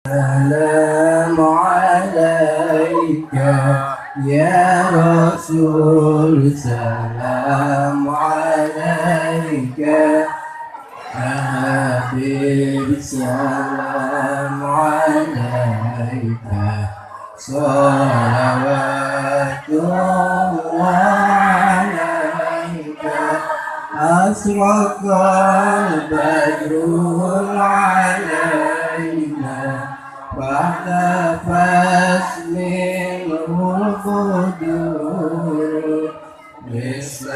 السلام عليك يا رسول سلام عليك يا حبيب سلام عليك صلوات الله عليك أشرق البدر علينا واختفت منه القدور مثل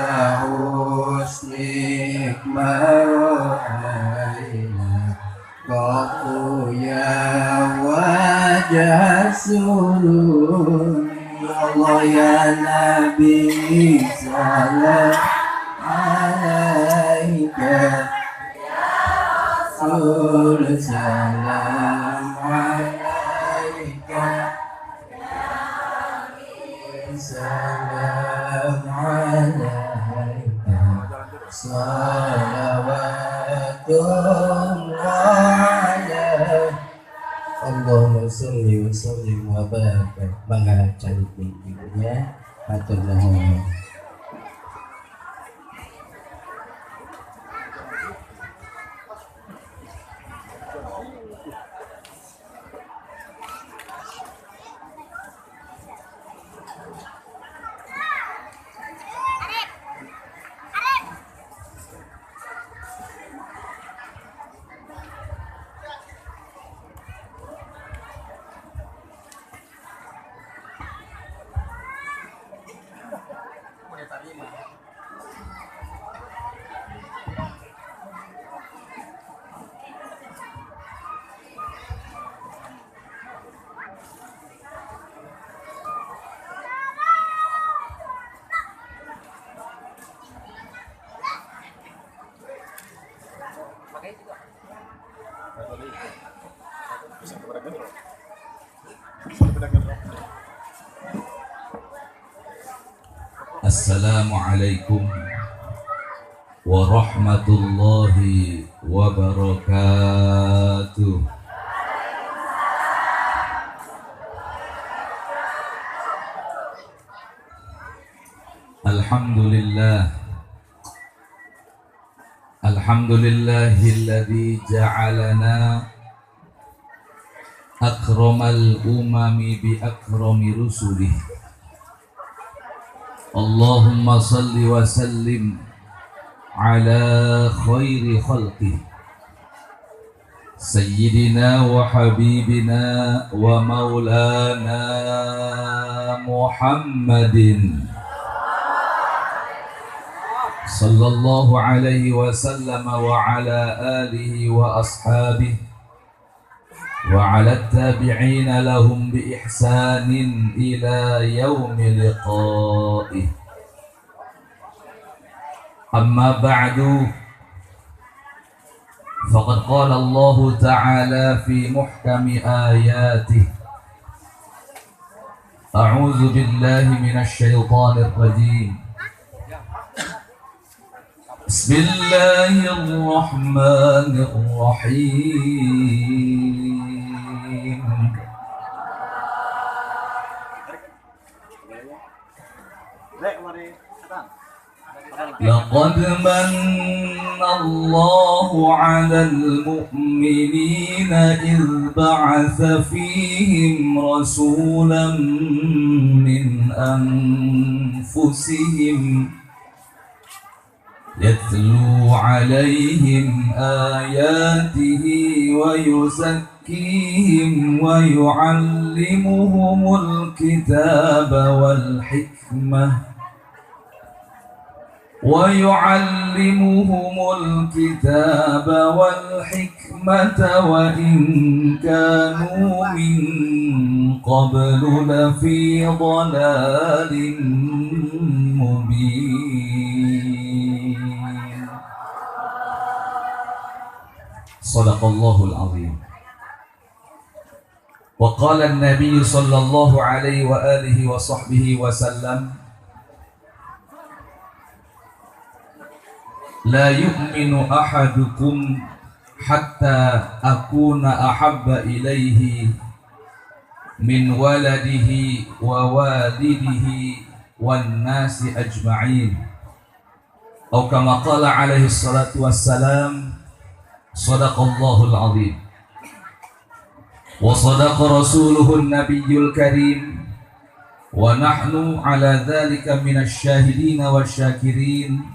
حسنك ما رأينا قط يا وجه السرور الله يا نبي سلام عليك رسول سلام عليك سلام عليك صلوات الله عليك Allahumma sholli wa sallim wa barik mangga cari ibunya matur nuwun. Assalamualaikum warahmatullahi wabarakatuh. Alhamdulillahilladzi ja'alana akramal umami bi akrami rusulih. Allahumma salli wa sallim ala khairi khalqih Sayyidina wa habibina wa maulana Muhammadin sallallahu alaihi wa sallam wa ala alihi wa ashabihi وعلى التابعين لهم بإحسان إلى يوم لقائه أما بعد فقد قال الله تعالى في محكم آياته أعوذ بالله من الشيطان الرجيم بسم الله الرحمن الرحيم لقد من الله على المؤمنين إذ بعث فيهم رسولا من أنفسهم يتلو عليهم آياته ويزكيهم ويعلمهم الكتاب والحكمة وإن كانوا من قبل لفي ضلال مبين. صدق الله العظيم. وقال النبي صلى الله عليه وآله وصحبه وسلم لا يؤمن أحدكم hatta akuna ahabba ilaihi min waladihi wa walidihi wan nasi ajma'in. Atau kama qala alaihi salatu wassalam, sadaqallahul azim wa sadaqa rasuluhun nabiyyul karim wa nahnu ala dhalika minasy syahidin wasyakirin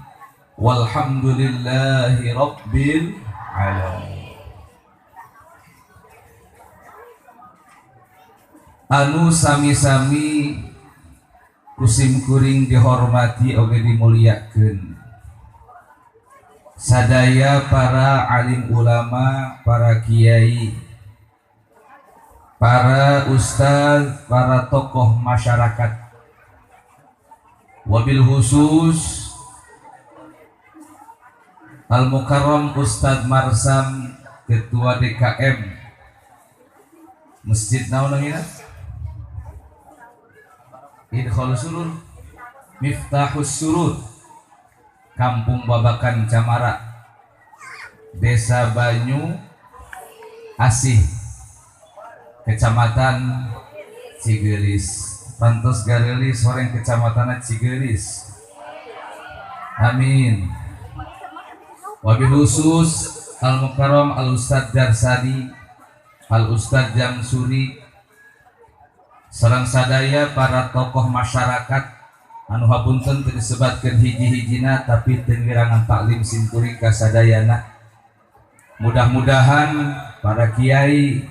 walhamdulillahi rabbil alamin. Anu sami-sami kusim kuring dihormati oge dimuliakeun sadaya para alim ulama, para kiai, para ustaz, para tokoh masyarakat, wabil khusus Al-Mukarram Ustadz Marsam, Ketua DKM Masjid naon namanya? Idkhol Surur, Miftahus Surur, Kampung Babakan Camara, Desa Banyu Asih, Kecamatan Cigelis. Pantos Garelis orang Kecamatan Cigelis. Amin. Wabil khusus Al-Mukarram Al-Ustadz Jarsadi, Al-Ustadz Jamsuri, sareng sadaya para tokoh masyarakat anu hapunten teu disebatkeun hiji-hijina tapi teu ngirangan taklim simkuring ka sadayana. Mudah-mudahan para kiai,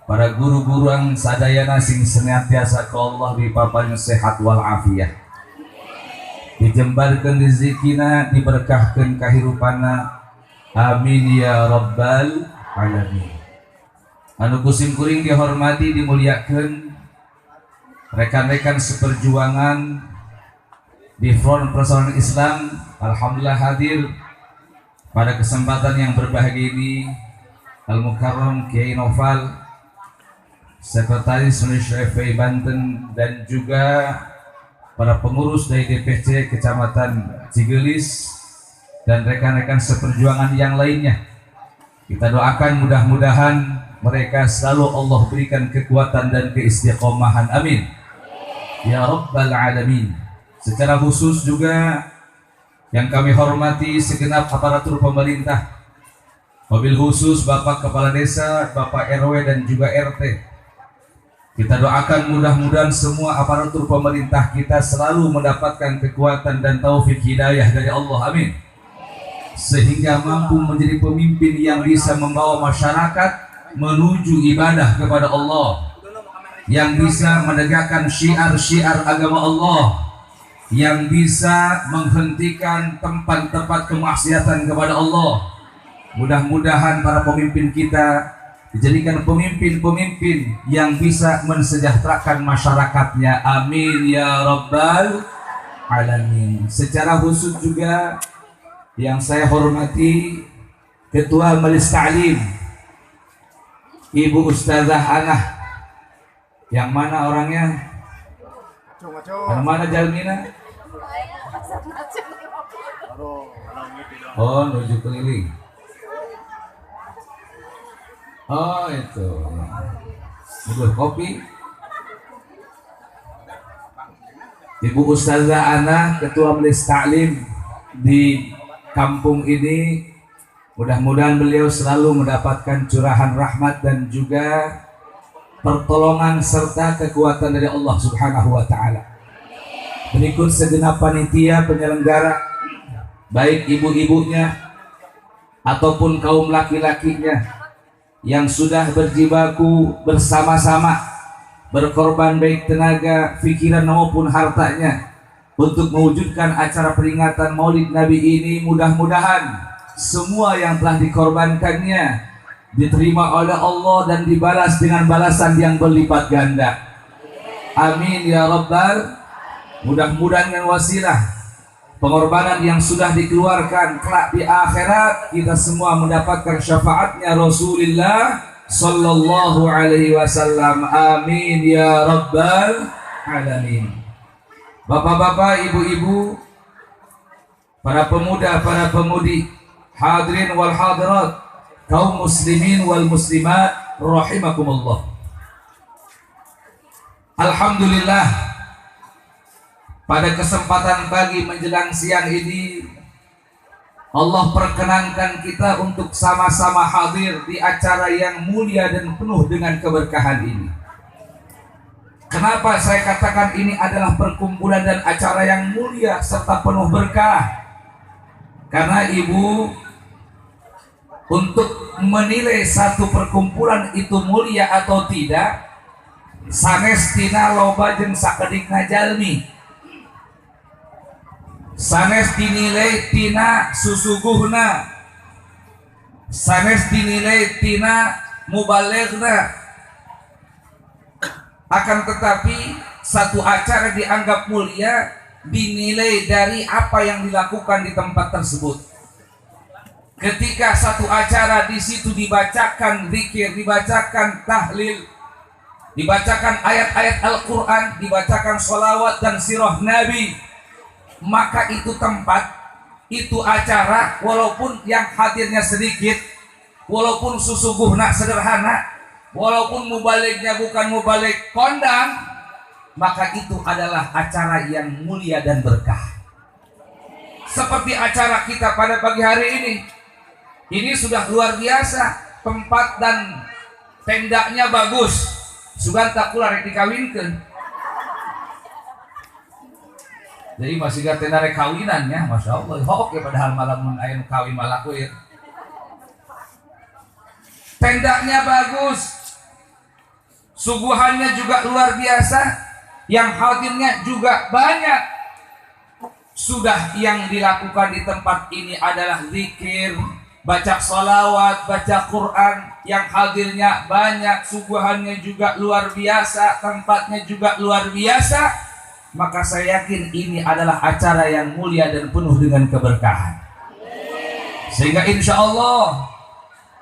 para guru-guru ang sadayana sing senantiasa ka Allah dipaparing sehat wal afiat, dijembarkeun rezekina, diberkahkeun kahirupana, amin ya rabbal alamin. Anu kusim kuring dihormati, dimuliakeun rekan-rekan seperjuangan di Front Persaudaraan Islam, alhamdulillah hadir pada kesempatan yang berbahagia ini. Al-Mukarram Kiai Noval, Sekretaris Majelis FPI Banten, dan juga para pengurus dari DPC Kecamatan Cigelis dan rekan-rekan seperjuangan yang lainnya. Kita doakan mudah-mudahan mereka selalu Allah berikan kekuatan dan keistiqomahan, amin ya rabbal alamin. Secara khusus juga yang kami hormati segenap aparatur pemerintah, wabil khusus Bapak Kepala Desa, Bapak RW dan juga RT. Kita doakan mudah-mudahan semua aparatur pemerintah kita selalu mendapatkan kekuatan dan taufik hidayah dari Allah, amin, sehingga mampu menjadi pemimpin yang bisa membawa masyarakat menuju ibadah kepada Allah, yang bisa menegakkan syiar-syiar agama Allah, yang bisa menghentikan tempat-tempat kemaksiatan kepada Allah. Mudah-mudahan para pemimpin kita dijadikan pemimpin-pemimpin yang bisa mensejahterakan masyarakatnya, amin ya rabbal alamin. Secara khusus juga yang saya hormati Ketua Majelis Ta'lim Ibu Ustazah Anah, yang mana orangnya? Yang mana Jalmina? Oh, menuju keliling. Oh, itu. Udah kopi. Ibu Ustazah Anah, Ketua Majelis Ta'lim di kampung ini, mudah-mudahan beliau selalu mendapatkan curahan rahmat dan juga pertolongan serta kekuatan dari Allah Subhanahu wa taala. Berikut segenap panitia penyelenggara, baik ibu-ibunya ataupun kaum laki-lakinya yang sudah berjibaku bersama-sama berkorban baik tenaga, pikiran maupun hartanya untuk mewujudkan acara peringatan Maulid Nabi ini. Mudah-mudahan semua yang telah dikorbankannya diterima oleh Allah dan dibalas dengan balasan yang berlipat ganda, amin ya rabbal. Mudah-mudahan dengan wasilah pengorbanan yang sudah dikeluarkan, kelak di akhirat kita semua mendapatkan syafaatnya Rasulullah sallallahu alaihi wasallam, amin ya rabbal alamin. Bapak-bapak, ibu-ibu, para pemuda, para pemudi, hadirin wal hadirat kaum muslimin wal muslimat rahimakumullah. Alhamdulillah, pada kesempatan pagi menjelang siang ini Allah perkenankan kita untuk sama-sama hadir di acara yang mulia dan penuh dengan keberkahan ini. Kenapa saya katakan ini adalah perkumpulan dan acara yang mulia serta penuh berkah? Karena Ibu, untuk menilai satu perkumpulan itu mulia atau tidak, sanes tina loba jeung sakedikna jalmi, sanes dinilai tina susuguhna, sanes dinilai tina mubalighna. Akan tetapi satu acara dianggap mulia dinilai dari apa yang dilakukan di tempat tersebut. Ketika satu acara di situ dibacakan zikir, dibacakan tahlil, dibacakan ayat-ayat Al-Quran, dibacakan sholawat dan sirah Nabi, maka itu tempat, itu acara, walaupun yang hadirnya sedikit, walaupun susuguhna sederhana, walaupun mubaliknya bukan mubalik kondang, maka itu adalah acara yang mulia dan berkah. Seperti acara kita pada pagi hari ini sudah luar biasa. Tempat dan tendanya bagus. Suganta kula rek dikawinkeun. Jadi masih gak tenda rek kawinan ya, masya Allah. Oke, padahal malam ayam kawin malakuir. Tendanya bagus. Suguhannya juga luar biasa, yang hadirnya juga banyak. Sudah yang dilakukan di tempat ini adalah zikir, baca salawat, baca Quran, yang hadirnya banyak, suguhannya juga luar biasa, tempatnya juga luar biasa. Maka saya yakin ini adalah acara yang mulia dan penuh dengan keberkahan. Sehingga insya Allah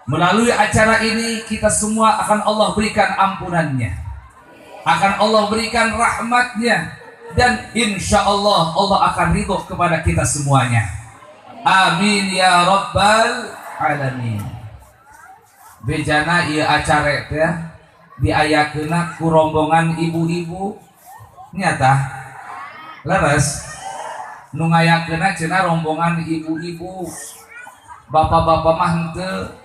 melalui acara ini kita semua akan Allah berikan ampunannya, akan Allah berikan rahmatnya, dan insya Allah Allah akan ridho kepada kita semuanya. Amin ya rabbal alamin. Bejana ieu acara teh diayakeuna ku rombongan ibu-ibu nyata leres nu ngayakeuna cenah rombongan ibu-ibu, bapak-bapak mah henteu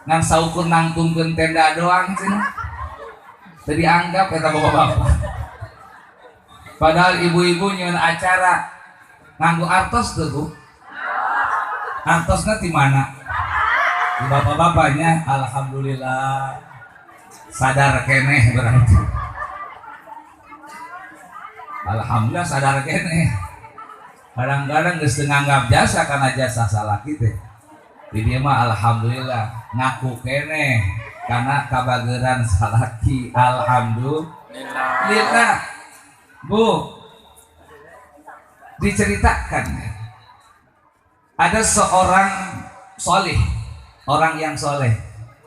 ngan saukur nangtungkeun tenda doang cenah. Teu dianggap eta bapak-bapak. Padahal ibu-ibu nyieun acara nganggo artos tuh Bu. Artosna di mana? Di bapak-bapaknya. Alhamdulillah sadar keneh berarti. Alhamdulillah sadar keneh. Kadang-kadang geus teu nganggap jasa karena jasa salaki teh. Di dia mah alhamdulillah ngaku keneh karena kabageran salaki. Alhamdulillah. Bu, diceritakan ada seorang soleh, orang yang soleh,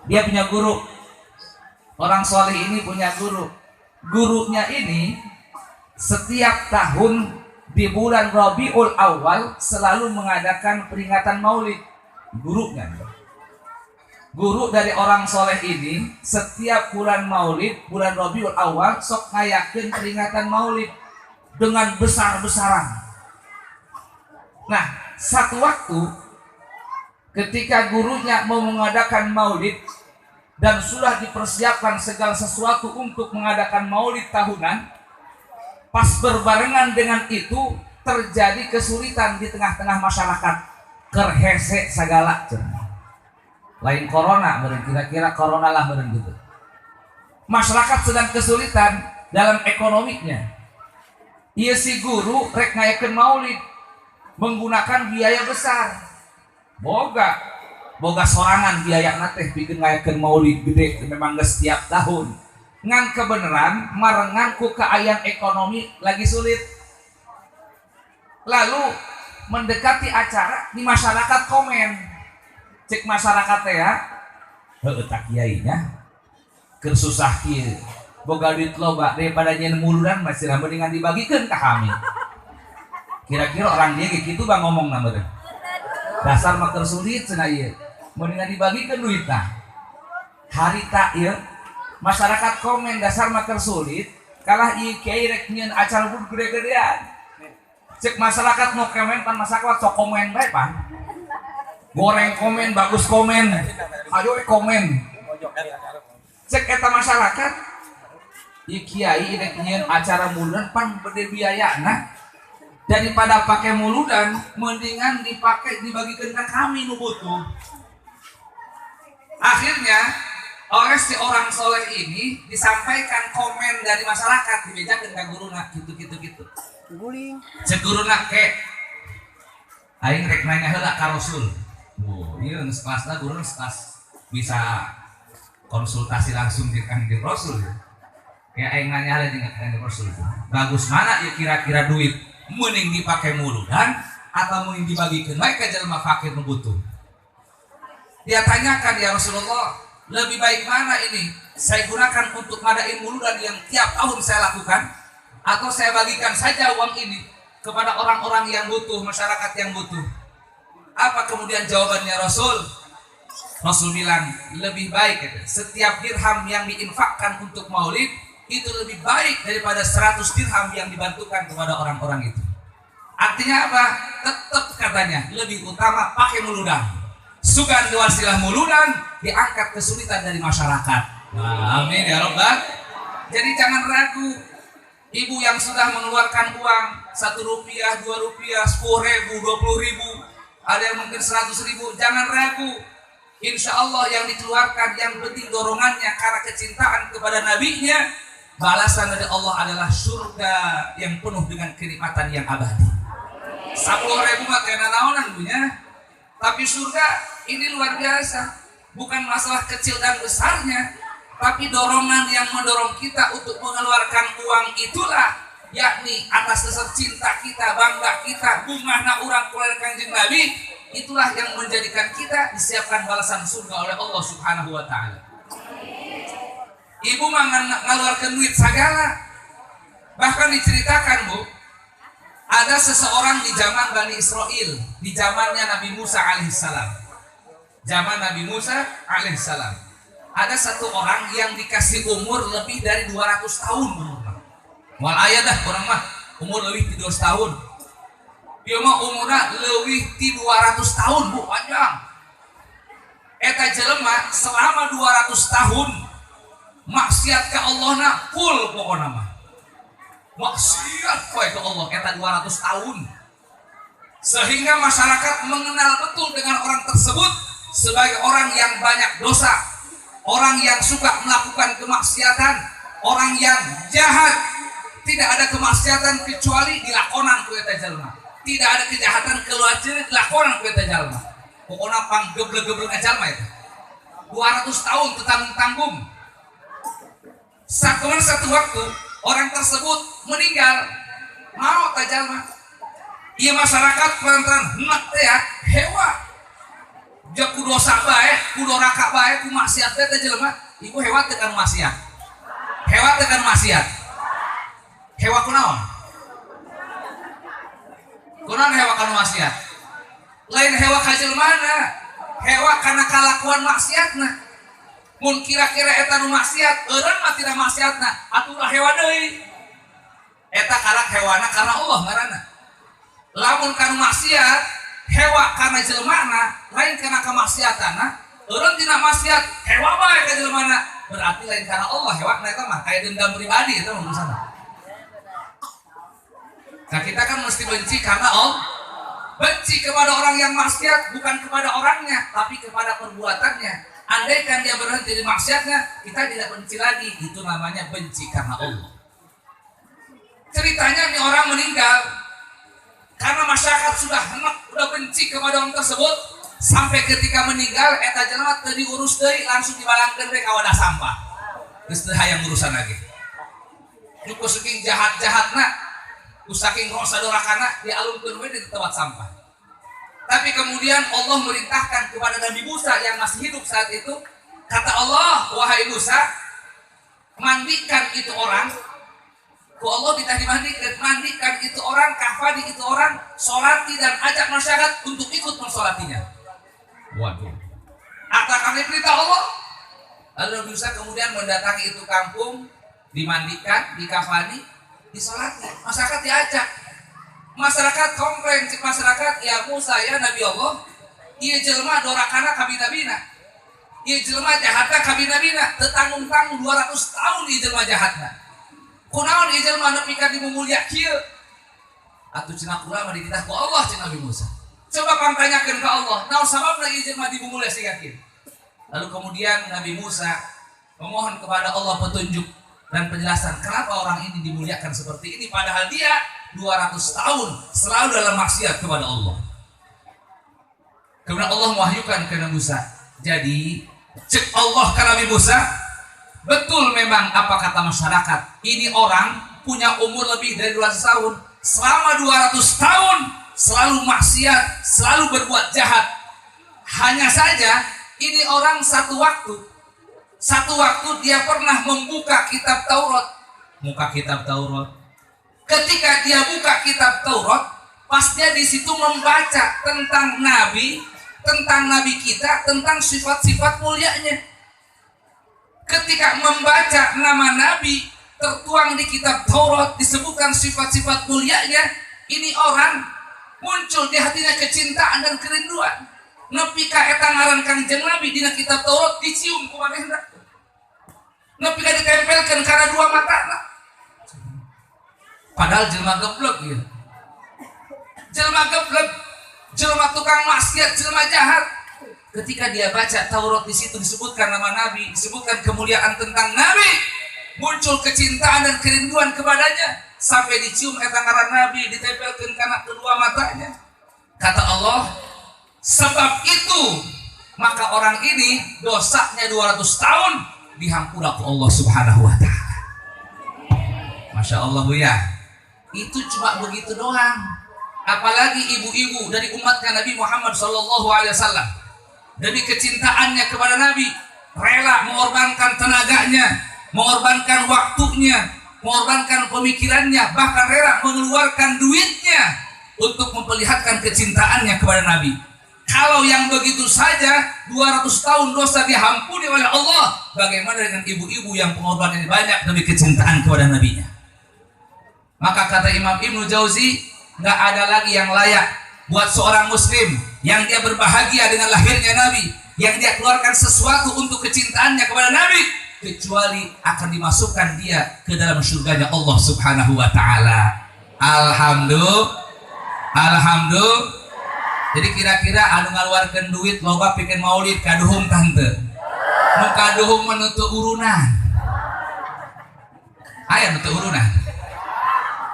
dia punya guru. Orang soleh ini punya guru. Gurunya ini setiap tahun di bulan Rabiul Awal selalu mengadakan peringatan Maulid. Gurunya, guru dari orang soleh ini setiap bulan Maulid, bulan Rabiul Awal sok ngayakeun peringatan Maulid dengan besar-besaran. Nah, satu waktu ketika gurunya mau mengadakan Maulid dan sudah dipersiapkan segala sesuatu untuk mengadakan Maulid tahunan, pas berbarengan dengan itu terjadi kesulitan di tengah-tengah masyarakat. Kerhese segala lain corona, kira-kira corona lah gitu. Masyarakat sedang kesulitan dalam ekonominya. Ia si guru rek ngayakeun Maulid menggunakan biaya besar. Boga sorangan biaya teh bikin ngayakeun Maulid gede memang geus setiap tahun. Ngan kebenaran marengan ku kaayaan ekonomi lagi sulit. Lalu mendekati acara di masyarakat komen, cek masyarakat teh ya, heuh tak kiainya keur susah kieu boga duit loba daripada nyen muluran masih mendingan dibagikeun ka kami. Kira-kira orang dia kitu bang ngomong na meureun. Dasar mah keur sulit cenah ieu. mendingan dibagikan duitnya harita ya masyarakat komen dasar maker sulit kalah ieu kiai rek nyieun acara pun gede-gedean cek masyarakat mau komen pan masyarakat sok komen bae pan goreng komen bagus komen ayo komen cek eta masyarakat ieu kiai rek nyieun acara muludan pan bede biayana daripada pakai muludan mendingan dipakai dibagikan ke kami nu butuh. Akhirnya oleh si orang soleh ini disampaikan komen dari masyarakat dibejakeun ka guruna gitu. guling Cek guruna ke aing rek nanya heula ka Rasul. Oh, ieu geus kelasna guru kelas bisa konsultasi langsung di Kanjeng Rasul. Ya aing nanya heula jeung Kanjeng Rasul. Bagus mana ya kira-kira duit mending dipakai muludan atau mending dibagikeun bae ka jelema fakir nu butuh. Dia tanyakan ya Rasulullah, lebih baik mana ini? Saya gunakan untuk ngadain muludan yang tiap tahun saya lakukan, atau saya bagikan saja uang ini kepada orang-orang yang butuh, masyarakat yang butuh. Apa kemudian jawabannya Rasul? Rasul bilang lebih baik setiap dirham yang diinfakkan untuk maulid itu lebih baik daripada 100 dirham yang dibantukan kepada orang-orang itu. Artinya apa? Tetap katanya lebih utama pakai muludan. Sugan wasilah muludan diangkat kesulitan dari masyarakat. Amin ya Rabbal. Jadi jangan ragu, ibu yang sudah mengeluarkan uang 1 rupiah, 2 rupiah, 10.000, 20.000, ada yang mungkin 100.000, jangan ragu. Insya Allah yang dikeluarkan yang penting dorongannya karena kecintaan kepada nabinya, balasan dari Allah adalah surga yang penuh dengan kenikmatan yang abadi. 10.000 mah kena naonan punya. Tapi surga ini luar biasa, bukan masalah kecil dan besarnya, tapi dorongan yang mendorong kita untuk mengeluarkan uang itulah, yakni atas dasar cinta kita, bangga kita, bungahna urang keluarga Kanjeng Nabi, itulah yang menjadikan kita disiapkan balasan surga oleh Allah Subhanahu wa taala. Ibu mah ngaluarkeun duit segala. Bahkan diceritakan, Bu, ada seseorang di zaman Bani Israel, di zamannya Nabi Musa alaihissalam. Zaman Nabi Musa alaihissalam. Ada satu orang yang dikasih umur lebih dari 200 tahun. Wal aya dah orang mah umur lebih 200 tahun. Dia mah umurnya lebih 200 tahun, Bu, panjang. Eta jelema selama 200 tahun maksiat ke Allah na full pokokna mah. Maksiat kowe ke Allah eta 200 tahun. Sehingga masyarakat mengenal betul dengan orang tersebut sebagai orang yang banyak dosa, orang yang suka melakukan kemaksiatan, orang yang jahat. Tidak ada kemaksiatan kecuali dilakonan ku eta jalma. Tidak ada kejahatan kecuali dilakonan ku eta jalma. Pokokna pang geblek-geblek jalma eta. 200 tahun tetanggung-tanggung. Kemudian satu waktu orang tersebut meninggal, mau tajalma. Iya masyarakat pelan-pelan hendak teh ya hewa. Jek ku dosa bae, ku doraka bae, ku maksiat teh jelema, ibu hewa teh kan maksiat. Hewa teh kan maksiat. Hewa kunaon? Kunaon hewa kan maksiat? Lain hewa ka jelmana. Hewa kana kalakuan maksiatna. Mun kira-kira eta nu maksiat, eureun mah tina maksiatna, atuh hewa deui. Eta kalak hewana karena Allah ngaranna. Lamun kana maksiat, hewa kana jelmana, lain kana kamaksiatanna, eureun tina maksiat, hewa bae ka jelmana. Berarti lain karena Allah, hewa eta mah kayak dendam pribadi eta urusanna. Nah, kita kan mesti benci karena Allah. Benci kepada orang yang maksiat bukan kepada orangnya, tapi kepada perbuatannya. Andaikan dia berhenti di maksiatnya, kita tidak benci lagi. Itu namanya benci karena Allah. Ceritanya nih orang meninggal karena masyarakat sudah hendak, sudah benci kepada orang tersebut, sampai ketika meninggal eta jelema teu diurus deui, langsung dibalangkeun ke wadah sampah. Geus teu hayang urusan lagi. Nu saking jahat-jahatna, ku saking rasa dorakana dialungkeun we di tempat sampah. Tapi kemudian Allah merintahkan kepada Nabi Musa yang masih hidup saat itu, kata Allah, wahai Musa, mandikan itu orang. Ku Allah ditanya mandikan itu orang, kafani itu orang, solati dan ajak masyarakat untuk ikut mensolatinya. Waduh, Akan perintah Allah. Lalu Nabi Musa kemudian mendatangi itu kampung, dimandikan, dikafani, disolati. Masyarakat diajak. Masyarakat komplain, masyarakat ya Musa ya Nabi Allah, ieu jelema dorakana kabina-bina. Ieu jelema jahatna kabina-bina, teu tanggung-tanggung 200 tahun ieu jelema jahatna. Kunaon ieu jelema nepi ka dimumulya kieu? Atuh cenah urang mah dititah ku Allah cenah Nabi Musa. Coba kang tanyakeun ka Allah, naon sababna ieu jelema dimumulya siga kieu? Lalu kemudian Nabi Musa memohon kepada Allah petunjuk dan penjelasan kenapa orang ini dimuliakan seperti ini padahal dia 200 tahun selalu dalam maksiat kepada Allah. Kemudian Allah mewahyukan ke Nabi Musa. Jadi cek Allah ke Nabi Musa, betul memang apa kata masyarakat, ini orang punya umur lebih dari 200 tahun, selama 200 tahun selalu maksiat, selalu berbuat jahat. Hanya saja ini orang satu waktu dia pernah membuka kitab Taurat, ketika dia buka kitab Taurat, pas dia di situ membaca tentang nabi kita, tentang sifat-sifat mulianya. Ketika membaca nama nabi tertuang di kitab Taurat, disebutkan sifat-sifat mulianya, ini orang muncul di hatinya kecintaan dan kerinduan. Nepi ka eta ngaran Kangjeng Nabi dina kitab Taurat dicium ku manehna. Nepi ka ditempelkeun kana dua matana. Padahal jelema geblek ieu. Jelema geblek, jelema tukang maksiat, jelema jahat. Ketika dia baca Taurat di situ disebutkan nama Nabi, disebutkan kemuliaan tentang Nabi, muncul kecintaan dan kerinduan kepadanya sampai dicium eta ngaran Nabi, ditempelkeun kana kedua matanya. Kata Allah, sebab itu maka orang ini dosanya 200 tahun dihampura ku Allah Subhanahu wa taala. Masya Allah Bu ya. Itu cuma begitu doang. Apalagi ibu-ibu dari umatnya Nabi Muhammad SAW, dari kecintaannya kepada Nabi, rela mengorbankan tenaganya, mengorbankan waktunya, mengorbankan pemikirannya, bahkan rela mengeluarkan duitnya untuk memperlihatkan kecintaannya kepada Nabi. Kalau yang begitu saja 200 tahun dosa diampuni oleh Allah, bagaimana dengan ibu-ibu yang pengorbanannya banyak demi kecintaan kepada Nabinya? Maka kata Imam Ibnu Jauzi, nggak ada lagi yang layak buat seorang muslim yang dia berbahagia dengan lahirnya Nabi, yang dia keluarkan sesuatu untuk kecintaannya kepada Nabi, kecuali akan dimasukkan dia ke dalam surganya Allah Subhanahu wa taala. Alhamdulillah. Jadi kira-kira anu ngaluarkeun duit loba pikeun maulid kaduhung tante. Nu kaduhung menutup urunan. Aya nutup urunan.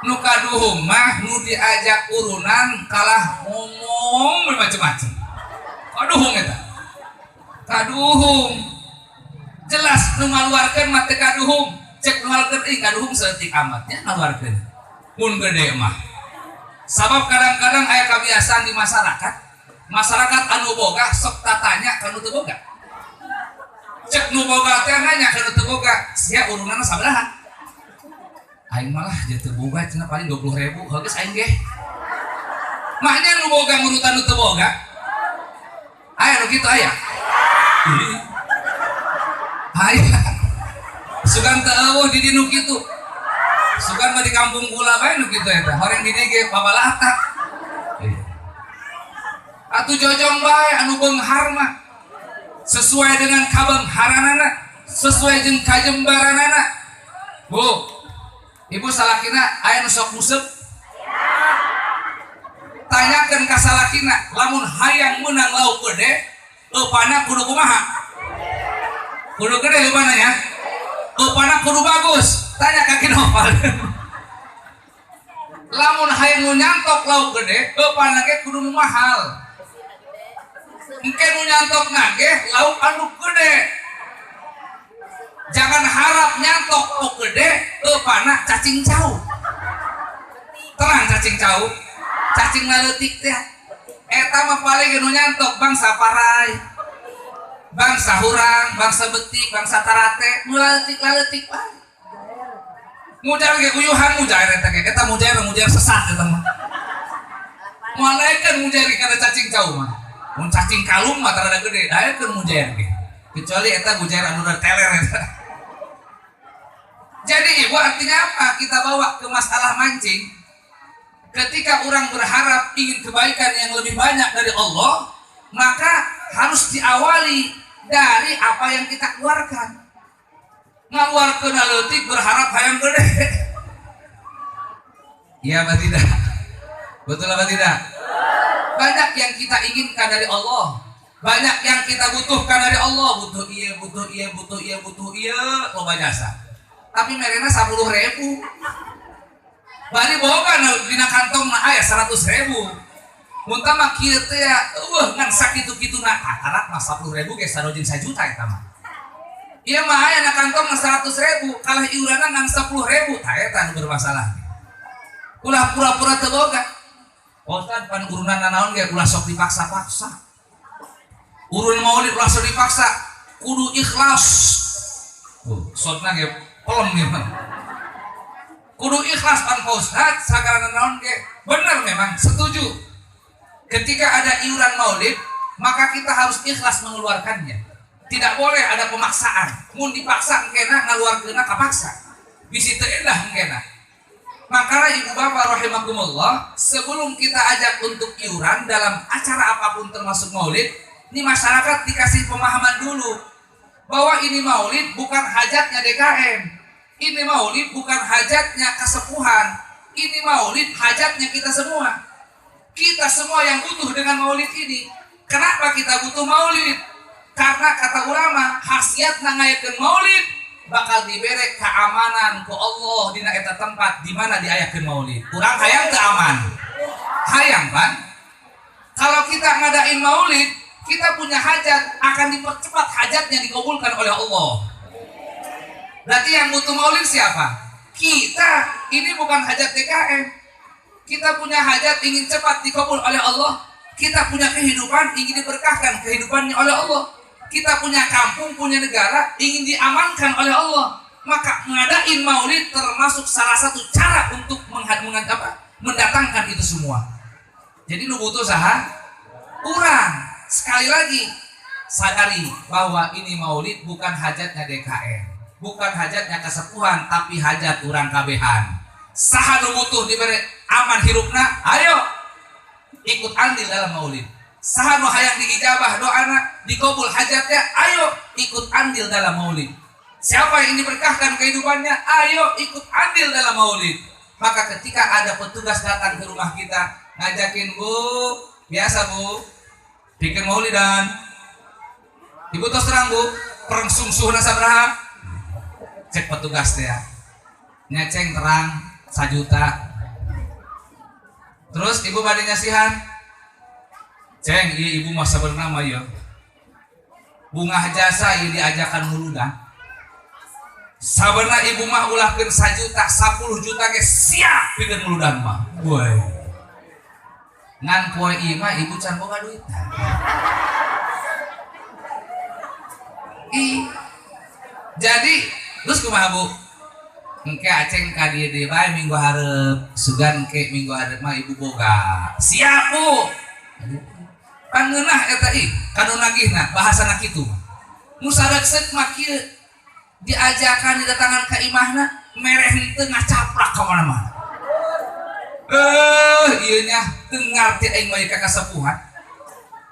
Nu kaduhung mah nu diajak urunan kalah ngomong macam-macam. Kaduhung eta. Kaduhung. Jelas nu ngaluarkeun mah teu kaduhung. Cek nu ngaluarkeun kaduhung seutik amat nya ngaluarkeun. Mun gede mah. Sabab kadang-kadang aya kebiasaan di masyarakat anu boga sok tatanya ka nu teu boga. Cek nu boga teh nanya ka nu teu boga, sia urunanna sabaraha? Aing malah jeung teu boga cenah paling 20.000, geus aing ge. Maknya nu boga ngurutan nu teu boga. Aya nu kitu aya. Aya. Sugan teu eueuh di dinu kitu. Sugan mah di kampung kula bae nu kitu eta. Horeng di dieu ge pabalata. Atuh jojong bae anu beunghar mah sesuai dengan kabengharanana, sesuai jeung kajembaranana. Bu, ibu salakina aya nu sok museup? Tanyakeun ka salakina, lamun hayang meunang lauk gede, eupana kudu kumaha? Kudu gede eupana nya. Eupana kudu bagus. Tanya kaki nopal. Lamun hayang nu nyantok lauk gede, eupana ge kudu nu mahal. Engke nu nyantok nage lauk anu gede. Jangan harap nyantok lauk gede, eupana cacing cau. Terang cacing cau, cacing leutik teh. Eta mah paling nu nyantok bangsa parai, bangsa hurang, bangsa betik, bangsa tarate, nu leutik bae. Mujar ge uyuhan mujar eta ge, eta mujar sesat eta mah. Malaikat mujar kana cacing cau mah. mun cacing kalung mah rada gede aya keur mujair ge kecuali eta mujair anu teler eta. Jadi ibu artinya apa? Kita bawa ke masalah mancing. Ketika orang berharap ingin kebaikan yang lebih banyak dari Allah, maka harus diawali dari apa yang kita keluarkan. Ngaluarkeun leutik berharap hayang gede. Iya apa tidak? Betul apa tidak? Banyak yang kita inginkan dari Allah, banyak yang kita butuhkan dari Allah. Butuh iya, butuh iya, butuh iya, butuh iya, loba jasa. Tapi merena 10.000. Bari boga dina kantong aya 100.000. Muntah mah kieu teh ya, ngan sakitu-kituna akarat mah 10.000 ge sarojin 1 juta eta mah. Ieu mah aya na kantong 100.000, kalah iuranna ngan 10.000, tah eta nu bermasalah. Ulah pura-pura teu boga. Ustaz pan guruna nanaon ge ulah sok dipaksa-paksa. Urun maulid ulah sok dipaksa, kudu ikhlas. Sotna ge pelem nih mah. Kudu ikhlas pan Ustaz sagala nanaon ge. Bener memang setuju. Ketika ada iuran maulid, maka kita harus ikhlas mengeluarkannya. Tidak boleh ada pemaksaan. Mun dipaksa engkena ngaluarkeunna kapaksa. Bisi teu endah engkena. Makanya ibu bapak rahimakumullah, sebelum kita ajak untuk iuran dalam acara apapun termasuk maulid, ini masyarakat dikasih pemahaman dulu bahwa ini maulid bukan hajatnya DKM, ini maulid bukan hajatnya kesepuhan, ini maulid hajatnya kita semua. Kita semua yang butuh dengan maulid ini. Kenapa kita butuh maulid? Karena kata ulama, khasiatna ngayakeun maulid bakal diberi keamanan ku Allah dina eta tempat di mana diayakeun maulid. Urang hayang teu aman. Hayang kan? Kalau kita ngadain maulid, kita punya hajat, akan dipercepat hajatnya dikabulkan oleh Allah. Berarti yang butuh maulid siapa? Kita. Ini bukan hajat DKM. Kita punya hajat ingin cepat dikabul oleh Allah. Kita punya kehidupan ingin diberkahkan kehidupannya oleh Allah. Kita punya kampung, punya negara ingin diamankan oleh Allah. Maka ngadain maulid termasuk salah satu cara untuk mendatangkan itu semua. Jadi nu butuh saha? Urang. Sekali lagi sadari bahwa ini maulid bukan hajatnya DKM, bukan hajatnya kesepuhan, tapi hajat urang kabehan. Saha nu butuh diberi aman hirupna, ayo ikut andil dalam maulid. Saha nu hayang diijabah doana, dikabul hajatnya, ayo ikut andil dalam maulid. Siapa yang diberkahkan kehidupannya, ayo ikut andil dalam maulid. Maka ketika ada petugas datang ke rumah kita, ngajakin, Bu, biasa Bu, bikin maulidan. Ibu tos terang Bu, perang sungsuhna sabaraha? Cek petugas teh ya. Nyeceng terang 1 juta. Terus ibu bade nyasihan, ceng, iya ibu masa bernama ya bunga jasa iya diajakan muludan. Sabarna ibu mah ulahkeun 1 juta, 10 juta ge siap pikeun muludan mah. Boy. Ngan poe ieu mah ibu can boga duit. Jadi terus kumaha Bu? Engke aceng ka dieu deui bae minggu hareup, sugan ke minggu hareup mah ibu boga. Siap Bu. Pan ngeunah eta kanu nagihna bahasana kitu. Nu sareksek mah kieu diajakan didatangan ka imahna mereh henteu ngacaprak ka mana-mana. Ieu nya teu ngarti aing mah ka kasepuhan.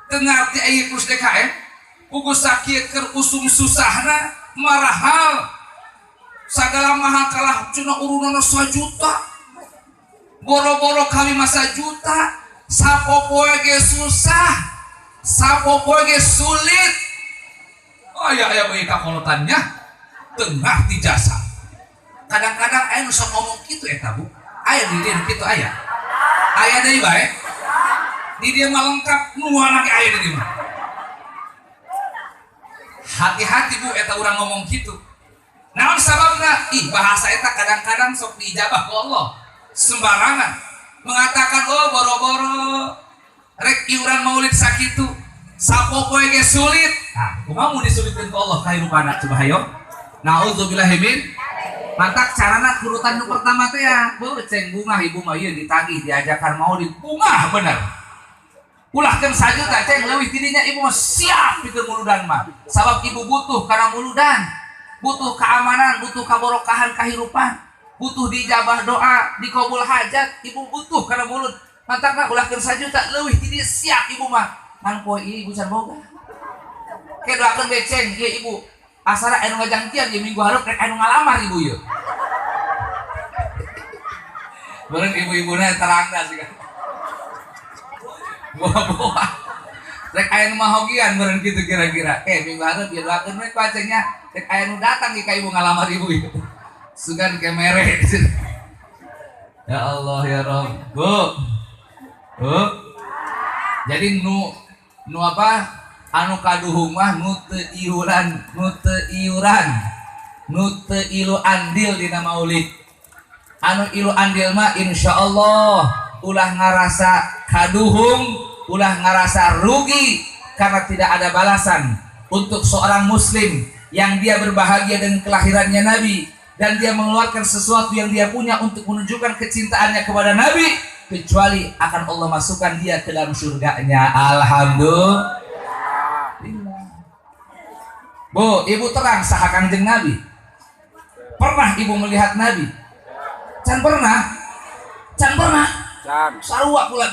Teu ngarti aing kus DKM. Pugu sakieu keur usum susahna marahal. Sagala mahal kalah cuna urunana 1 juta. Boro-boro kami mah 1 juta. Sapopoe ge susah, sapopoe ge sulit. Aya bae kakolotannya tengah di jasa. Kadang-kadang aya nu sok ngomong kitu eta Bu. Aya di dieu kitu aya. Aya deui bae. Di dieu mah lengkap nuana ge aya di dieu mah. Hati-hati Bu eta urang ngomong kitu. Naon sababna? Bahasa eta kadang-kadang sok diijabah ku Allah. Sembarangan. Mengatakan oh boro-boro rek iuran maulid sakitu sapopoe ge sulit. Nah, kumaha mun disulitkeun ku Allah kahirupana coba hayo. Nauzubillahi min. Mantak carana urutan nu pertama teh ya, ceng bunga ibu mah ieu ditagih diajakan maulid. Bunga bener. Ulahkan saja tak ceng leuwih tidinya ibu mah siap pikeun muludan mah. Sabab ibu butuh karena muludan, butuh keamanan, butuh kabarokahan kahirupan, butuh dijabah doa, dikabul hajat, ibu butuh karena mulut. Mantapna ulahkan saja tak leuwih tidinya siap ibu mah. Ngan poe ibu can boga. Ke doakeun beceng ieu ibu. Asara anu ngajangkian ieu minggu hareup rek anu ngalamar ibu ieu. Beureun ibu-ibuna terangna sih kan. Bawa rek aya nu mahogian meureun kitu kira-kira minggu hareup bieu doakeun we ku acengnya rek aya nu datang ka ibu ngalamar ibu ieu sugan kemere ya Allah ya Rabb bu jadi nu apa anu kaduhung mah nu teu iuran nu teu ilu andil dina maulid anu ilu andil mah insyaallah ulah ngarasa kaduhung, ulah ngerasa rugi karena tidak ada balasan untuk seorang muslim yang dia berbahagia dengan kelahirannya Nabi dan dia mengeluarkan sesuatu yang dia punya untuk menunjukkan kecintaannya kepada Nabi kecuali akan Allah masukkan dia ke dalam surganya. Alhamdulillah. Bu, ibu terang saha Kangjeng Nabi. Pernah ibu melihat Nabi? Can pernah? Sarua pula.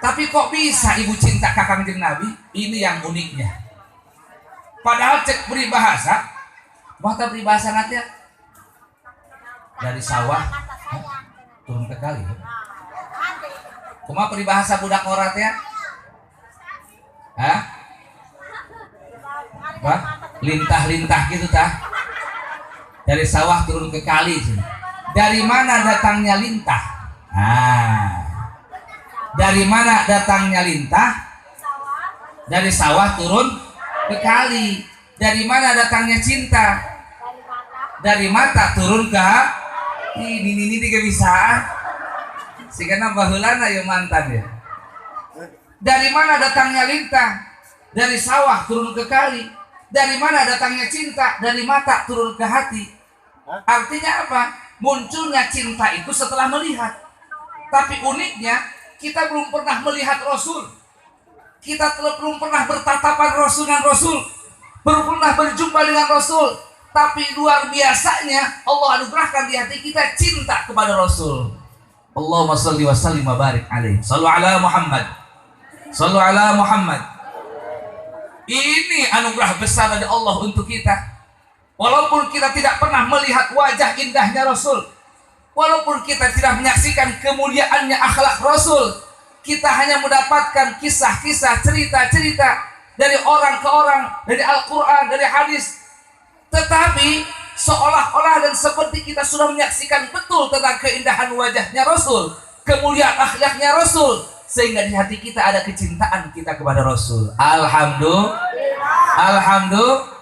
Tapi kok bisa ibu cinta ka Kangjeng Nabi? Ini yang uniknya. Padahal cek peribahasa, bahasa peribahasa nanti dari sawah turun ke kali. Kumaha peribahasa budak orat ya? Hah? Apa? Lintah-lintah gitu tah? Dari sawah turun ke kali. Dari mana datangnya lintah? Dari mana datangnya lintah? Dari sawah turun ke kali. Dari mana datangnya cinta? Dari mata turun ke ini tiga bisa. Sehingga baheulana ya mantan ya. Dari mana datangnya lintah? Dari sawah turun ke kali. Dari mana datangnya cinta? Dari mata turun ke hati. Artinya apa? Munculnya cinta itu setelah melihat. Tapi uniknya kita belum pernah melihat Rasul. Kita belum pernah bertatapan Rasul dengan Rasul. Belum pernah berjumpa dengan Rasul. Tapi luar biasanya Allah anugerahkan di hati kita cinta kepada Rasul. Allahumma shalli wa sallim wa barik alaihi. Shallu ala Muhammad. Shallu ala Muhammad. Ini anugerah besar dari Allah untuk kita. Walaupun kita tidak pernah melihat wajah indahnya Rasul, walaupun kita tidak menyaksikan kemuliaannya akhlak Rasul, kita hanya mendapatkan kisah-kisah, cerita-cerita dari orang ke orang, dari Al-Quran, dari hadis. Tetapi seolah-olah dan seperti kita sudah menyaksikan betul tentang keindahan wajahnya Rasul, kemuliaan akhlaknya Rasul, sehingga di hati kita ada kecintaan kita kepada Rasul. Alhamdulillah. Alhamdulillah.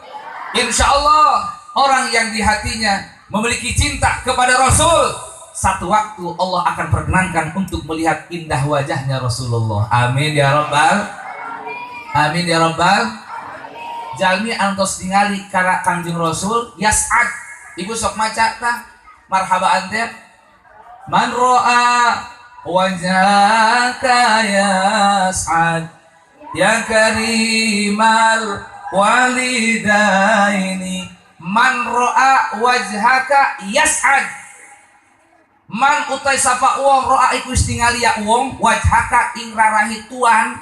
Insya Allah orang yang di hatinya memiliki cinta kepada Rasul, satu waktu Allah akan perkenankan untuk melihat indah wajahnya Rasulullah. Amin ya Rabbal. Amin ya Rabbal. Jalmi antos ningali kana Kangjeng Rasul yas'ad. Ibu sok maca tah marhabaan teh. Man ra'a wajhaka yas'ad ya karimal walidaini. Man ro'a wajhaka yas'ad. Man utai sapa uang ro'a iku istingali ya uang wajhaka ing rarahi tuan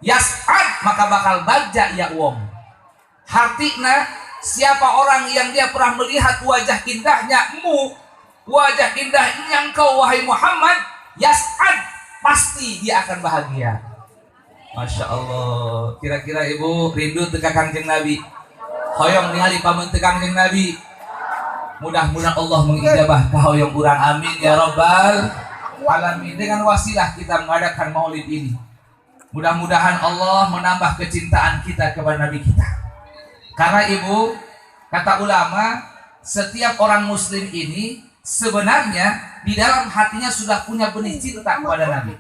yas'ad maka bakal bagja ya uang. Hartina siapa orang yang dia pernah melihat wajah indahnya wajah indahnya engkau wahai Muhammad yas'ad pasti dia akan bahagia. Masya Allah. Kira-kira ibu rindu teka Kangjeng Nabi? Hoyong ningali pamun teka Kangjeng Nabi. Mudah-mudahan Allah mengijabah kahoyong urang. Amin ya Rabbal alamin. Dengan wasilah kita mengadakan maulid ini, mudah-mudahan Allah menambah kecintaan kita kepada Nabi kita. Karena ibu, kata ulama, setiap orang muslim ini sebenarnya di dalam hatinya sudah punya benih cinta kepada Nabi.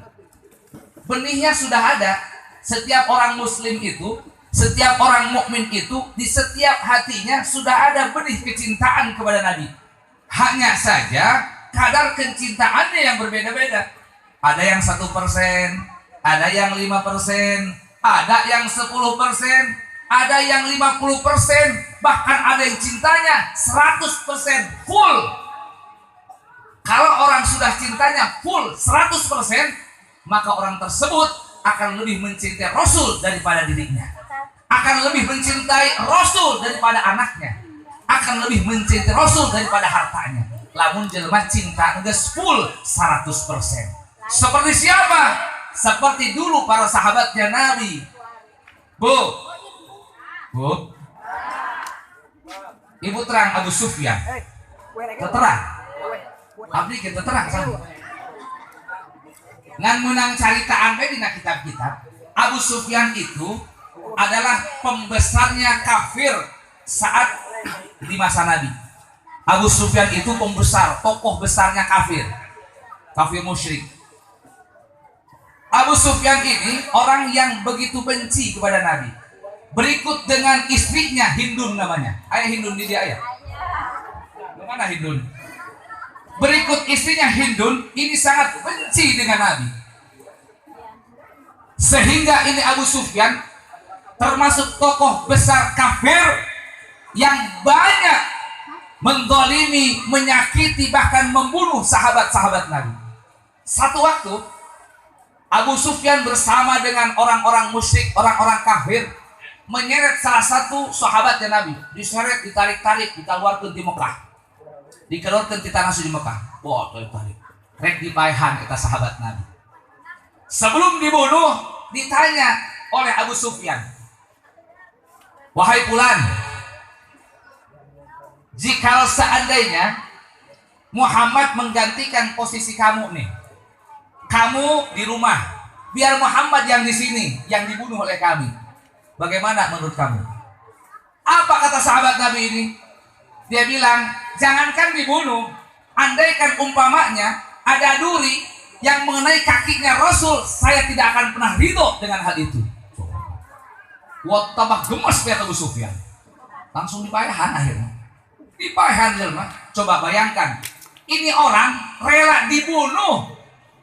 Benihnya sudah ada. Setiap orang muslim itu, setiap orang mukmin itu, di setiap hatinya sudah ada benih kecintaan kepada Nabi. Hanya saja kadar kecintaannya yang berbeda-beda. Ada yang 1%, ada yang 5%, ada yang 10%, ada yang 50%, bahkan ada yang cintanya 100% full. Kalau orang sudah cintanya full 100%, maka orang tersebut akan lebih mencintai Rasul daripada dirinya, akan lebih mencintai Rasul daripada anaknya, akan lebih mencintai Rasul daripada hartanya. Lamun jelema cinta geus full 100%. Seperti siapa? Seperti dulu para sahabatnya Nabi. Bu, Ibu terang Abu Sufyan. Terang. Abdi kita terang sama. Ngan menang caritaan di kitab-kitab. Abu Sufyan itu adalah pembesarnya kafir saat di masa Nabi. Abu Sufyan itu pembesar, tokoh besarnya kafir musyrik. Abu Sufyan ini orang yang begitu benci kepada Nabi. Berikut dengan istrinya Hindun namanya. Ayah Hindun di dia ayah. Mana Hindun? Berikut istrinya Hindun ini sangat benci dengan Nabi. Sehingga ini Abu Sufyan termasuk tokoh besar kafir yang banyak mendolimi, menyakiti, bahkan membunuh sahabat-sahabat Nabi. Satu waktu Abu Sufyan bersama dengan orang-orang musyrik, orang-orang kafir, menyeret salah satu sahabatnya Nabi. Diseret, ditarik-tarik, dikeluarkan di Mekah. Dikeluarkan di tanah suci Mekah. Wah, tarik. Rek dipaehan kita sahabat Nabi. Sebelum dibunuh, ditanya oleh Abu Sufyan, wahai Fulan, jika seandainya Muhammad menggantikan posisi kamu nih, kamu di rumah, biar Muhammad yang di sini, yang dibunuh oleh kami, bagaimana menurut kamu? Apa kata sahabat Nabi ini? Dia bilang, jangankan dibunuh, andaikan umpamanya ada duri yang mengenai kakinya Rasul, saya tidak akan pernah ridho dengan hal itu. Wah, tambah gemes pihak Abu Sufyan. Langsung dipayahan akhirnya. Dipayahan jelma. Coba bayangkan, ini orang rela dibunuh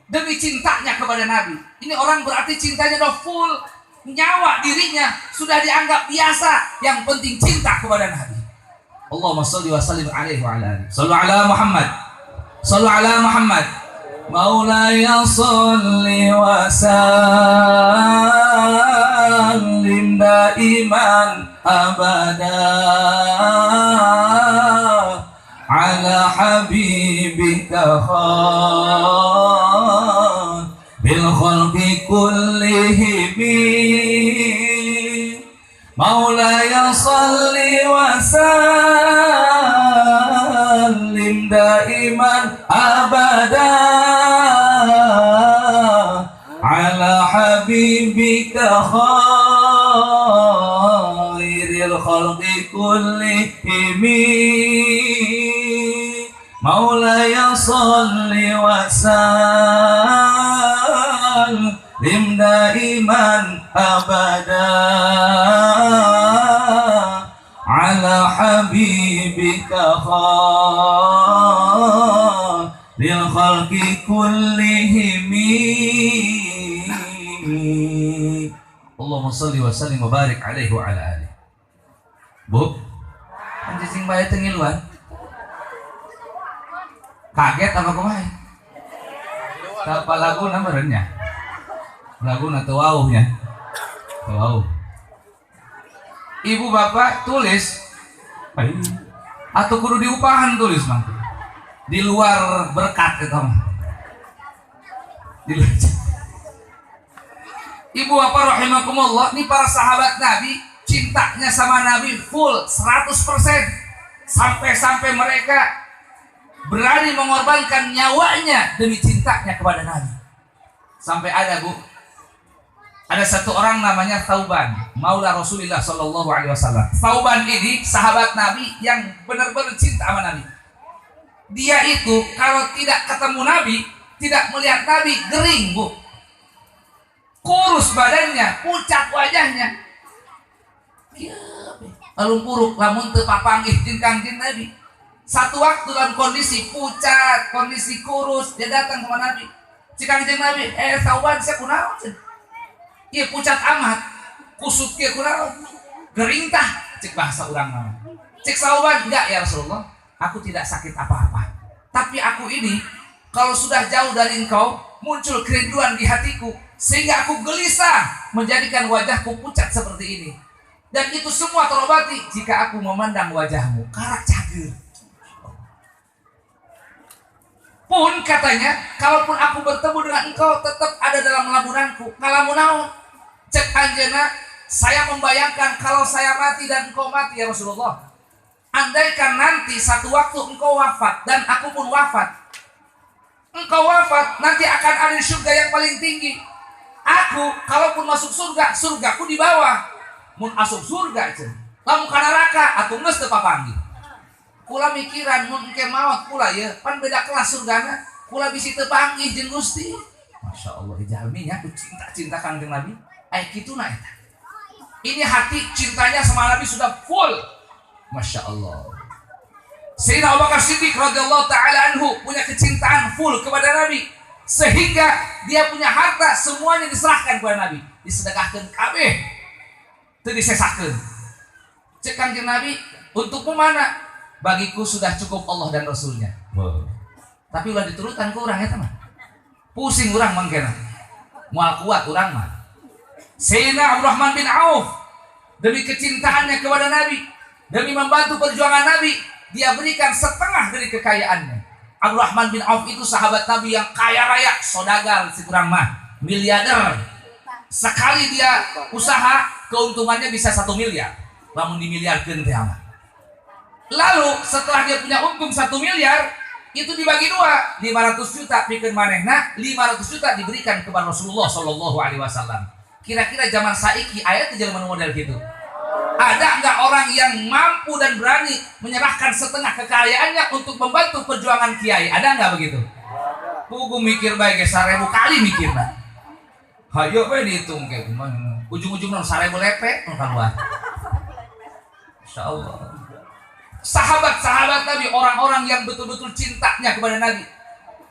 demi cintanya kepada Nabi. Ini orang berarti cintanya udah full, nyawa dirinya sudah dianggap biasa. Yang penting cinta kepada Nabi. Allahumma shalli wa sallim alaihi wa ala alihi. Shallu ala Muhammad. Shallu ala Muhammad. Maulaya shalli wa sallim daiman abada ala habibika bil khalqi kullihim. Maulaya salli wa sallim daiman abada ala habibika khairil khalqi kullihim. Maulaya salli wa sallim daiman abada ala habibika khairil khalqi kullihim. Allahumma salli wa sallim wa barik alaihi wa ala alihi. Bu, anjing bae tengiluan. Kaget apa kumaha? Apa lagu namanya? Lagu na teuauhnya. Teuauh. Ibu bapak tulis atau kudu diupahan tulis mah. Di luar berkat itu mah. Di luar. Ibu bapak rahimakumullah, ini para sahabat Nabi cintanya sama Nabi full 100%. Sampai-sampai mereka berani mengorbankan nyawanya demi cintanya kepada Nabi. Sampai ada satu orang namanya Thauban, maula Rasulullah Shallallahu Alaihi Wasallam. Thauban ini sahabat Nabi yang benar-benar cinta sama Nabi. Dia itu kalau tidak ketemu Nabi, tidak melihat Nabi, gering bu, kurus badannya, pucat wajahnya, alun puruk, lamun teu papanggih jeung Kangjeng Nabi. Satu waktu dalam kondisi pucat, kondisi kurus, dia datang ke Nabi. Cik Kangjeng Nabi, sauban saya kunaon? Iya pucat amat, kusut kia kunaon? Gerintah, cik bahasa urang mah. Cik sauban, enggak ya Rasulullah, aku tidak sakit apa-apa. Tapi aku ini, kalau sudah jauh dari engkau, muncul kerinduan di hatiku, sehingga aku gelisah menjadikan wajahku pucat seperti ini. Dan itu semua terobati jika aku memandang wajahmu, karak cager. Pun katanya, kalaupun aku bertemu dengan engkau, tetap ada dalam lamunanku. Ngalamunaun, cek anjena, saya membayangkan kalau saya mati dan engkau mati ya Rasulullah. Andaikan nanti satu waktu engkau wafat dan aku pun wafat, engkau wafat, nanti akan ada di surga yang paling tinggi. Aku, kalaupun masuk surga, surgaku di bawah. Mun asup surga, lamun ka neraka, atuh geus teu papanggih. Kula mikiran mun engke maot kula ya, pan beda kelas surgana. Kula bisi teu panggih jeung Gusti. Masya Allah, jalmi nya ku cinta Kangjeng Nabi. Aya kituna eta. Ini hati cintanya sama Nabi sudah full. Masya Allah. Sayyidina Abu Bakar Siddiq radhiyallahu taala anhu punya kecintaan full kepada Nabi, sehingga dia punya harta semuanya diserahkan kepada Nabi, disedekahkeun kabeh, teu disesakeun. Cek Kangjeng Nabi, untukmu mana? Bagiku sudah cukup Allah dan Rasulnya. Wow. Tapi ulah diturutan ke orang eta mah. Pusing orang mangkena. Moal kuat orang mah. Sayyidina Abdurrahman bin Auf, demi kecintaannya kepada Nabi, demi membantu perjuangan Nabi, dia berikan setengah dari kekayaannya. Abdurrahman bin Auf itu sahabat Nabi yang kaya raya, sodagal si kurang mah, miliarder. Sekali dia usaha, keuntungannya bisa 1 miliar. Lamun dimiliarkeun teh mah. Lalu setelah dia punya untung 1 miliar, itu dibagi 2, 500 juta pikeun manehna, 500 juta diberikan kepada Rasulullah Shallallahu Alaihi Wasallam. Kira-kira zaman saiki ayat jelema model gitu. Ada nggak orang yang mampu dan berani menyerahkan setengah kekayaannya untuk membantu perjuangan kiai? Ada nggak begitu? Pugu mikir baik 1000 kali mikirna. Hayo we dihitung kayak gimana? Ujung-ujungnya 1000 lepek keluar. Insya Allah. Sahabat-sahabat Nabi, orang-orang yang betul-betul cintanya kepada Nabi.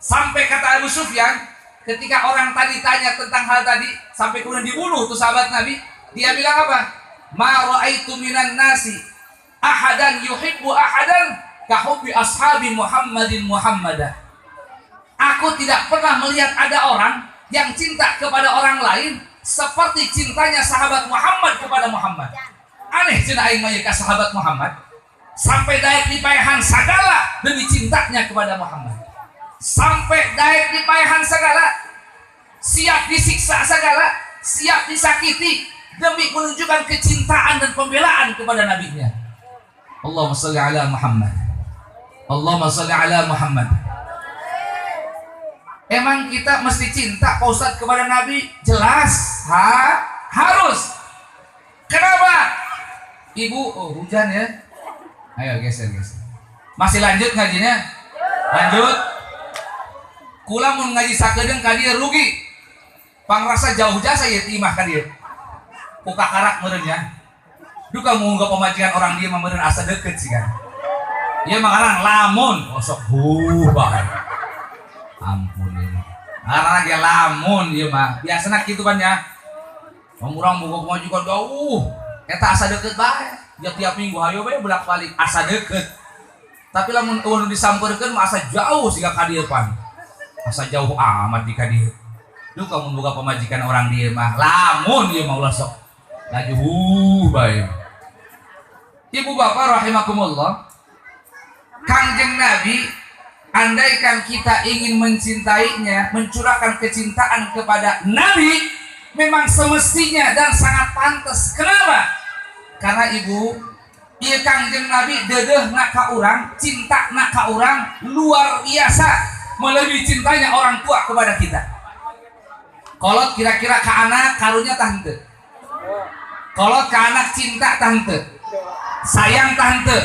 Sampai kata Abu Sufyan, ketika orang tadi tanya tentang hal tadi, sampai kemudian dibunuh tuh sahabat Nabi, dia bilang apa? Ma ra'aitu minan nasi ahadan yuhibbu ahadan kahubbi ashabi Muhammadin Muhammadah. Aku tidak pernah melihat ada orang yang cinta kepada orang lain seperti cintanya sahabat Muhammad kepada Muhammad. Aneh cenah aing mah ka sahabat Muhammad. Sampai daek dipaehan segala demi cintanya kepada Muhammad. Sampai daek dipaehan segala, siap disiksa segala, siap disakiti demi menunjukkan kecintaan dan pembelaan kepada nabinya. Allahumma shalli ala Muhammad. Allahumma shalli ala Muhammad. Emang kita mesti cinta Pak Ustadz kepada Nabi? Jelas, harus. Kenapa? Ibu, hujan ya. Ayo geser. Masih lanjut ngajinya? Lanjut. Kula mun ngaji sakedeung ka dieu rugi. Pangrasa jauh jasa ieu timah ka dieu. Ku kakarak meureun nya. Duka munggah pemajikan orang dia mah meureun asa deukeut sih kan. Ieu mah ngaran lamun, osok bae. Ampun ini. Ngaran ge lamun ieu mah. Biasana kitu kan ya. Urang boga pemajikan jauh. Eta asa deukeut bae. Ya tiap minggu hayo we bolak-balik asa deket. Tapi lamun eueuh disampeurkeun mah asa jauh siga ka dieu pan. Asa jauh amat di ka dieu. Duh kamu boga pamajikan orang dieu mah lamun ieu mah ulah sok laju bae. Ibu bapak rahimakumullah, Kangjeng Nabi, andaikan kita ingin mencintainya, mencurahkan kecintaan kepada Nabi, memang semestinya dan sangat pantas. Kenapa? Karena ibu, ieu Kangjeng Nabi deudeuh na ka urang, cinta na ka urang luar biasa, melebihi cintanya orang tua kepada kita. Kolot kira-kira ka anak karunya tah henteu. Kolot ka anak cinta tah henteu. Sayang tah henteu.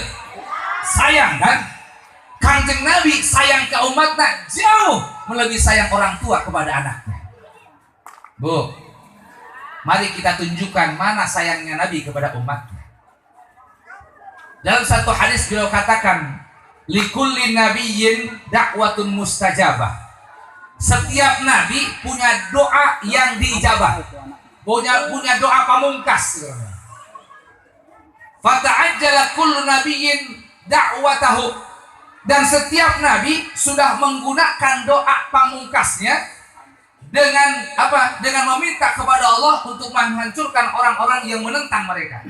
Sayang kan? Kangjeng Nabi sayang ke umatnya jauh melebihi sayang orang tua kepada anaknya. Bu, mari kita tunjukkan mana sayangnya Nabi kepada umatnya. Dalam satu hadis beliau katakan, likulli nabiyyin da'watun mustajabah. Setiap nabi punya doa yang diijabah, punya doa pamungkas. Fata'ajjala kullu nabiyyin da'watahu, dan setiap nabi sudah menggunakan doa pamungkasnya dengan apa? Dengan meminta kepada Allah untuk menghancurkan orang-orang yang menentang mereka.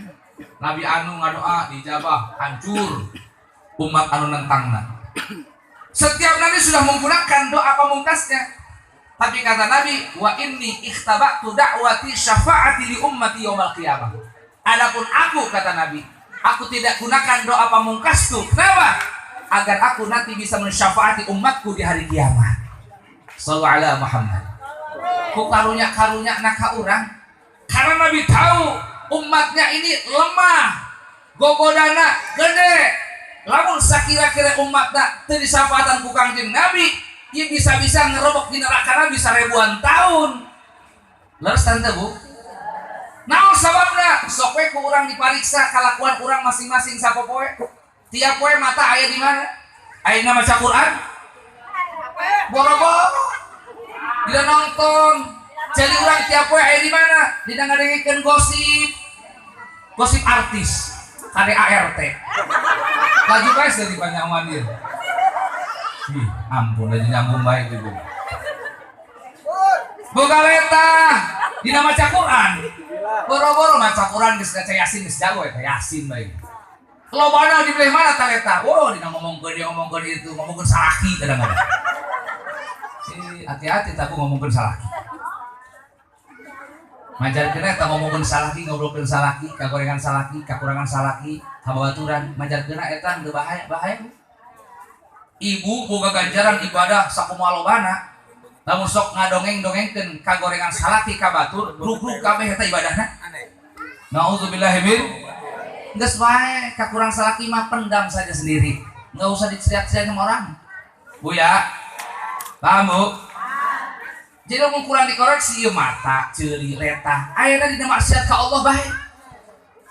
Nabi anu ngadoa dijabah, hancur umat anu nentangna. Setiap nabi sudah menggunakan doa pamungkasnya. Tapi kata Nabi, wa inni ikhtaba'tu da'wati syafa'ati li ummati yaumil qiyamah. Adapun aku, kata Nabi, aku tidak gunakan doa pamungkasku. Kenapa? Agar aku nanti bisa mensyafaati umatku di hari kiamat. Sallallahu alaihi Muhammad. Ku karunya naka urang. Karena Nabi tahu umatnya ini lemah, gogodana gede. Lamun sakira-kira umatna teu disyafaatan ku Kangjeng Nabi, ieu bisa-bisa ngerobok di neraka bisa ribuan tahun. Leres tante Bu? Naon sababna? Sok we ku urang dipariksa kalakuan urang masing-masing sapopoe. Tiap poe mata aya di mana? Ayeuna maca Quran? Boro-boro. Dina nonton. Jadi urang tiap poe aya di mana? Dina ngadengkeun gosip. Gosip artis. KDART. Lagi guys dari banyak mandir. Ih, ampun aja nyambung baik itu. Boga leta dina maca Quran. Boro-boro maca Quran geus baca Yasin geus jago eta Yasin baik. Lobana di belah mana ta leta? Oh, dina ngomongkeun dia ngomongkeun itu, ngomongkeun salaki kadang-kadang. Hati-hati tak ngomongkeun salaki. Majarkeun eta ngomongkeun salaki, ngobrolkeun salaki, kagorengan salaki, kakurangan salaki, kababaturan. Majarkeun eta teu bahaya. Ibu boga ganjaran ibadah sakumaha lobana. Lamun sok ngadongeng-dongengkeun kagorengan salaki kabatur, rugrug kabeh eta ibadahna. Nauzubillahi min. Geus bae kakurang salaki mah pendam saja sendiri. Enggak usah diceriak-ceriak sama orang. Bu ya. Paham Bu? Jadi mun kurang dikoreksi ieu mata, ceuli, leta. Ayeuna dina maksiat ka Allah bae.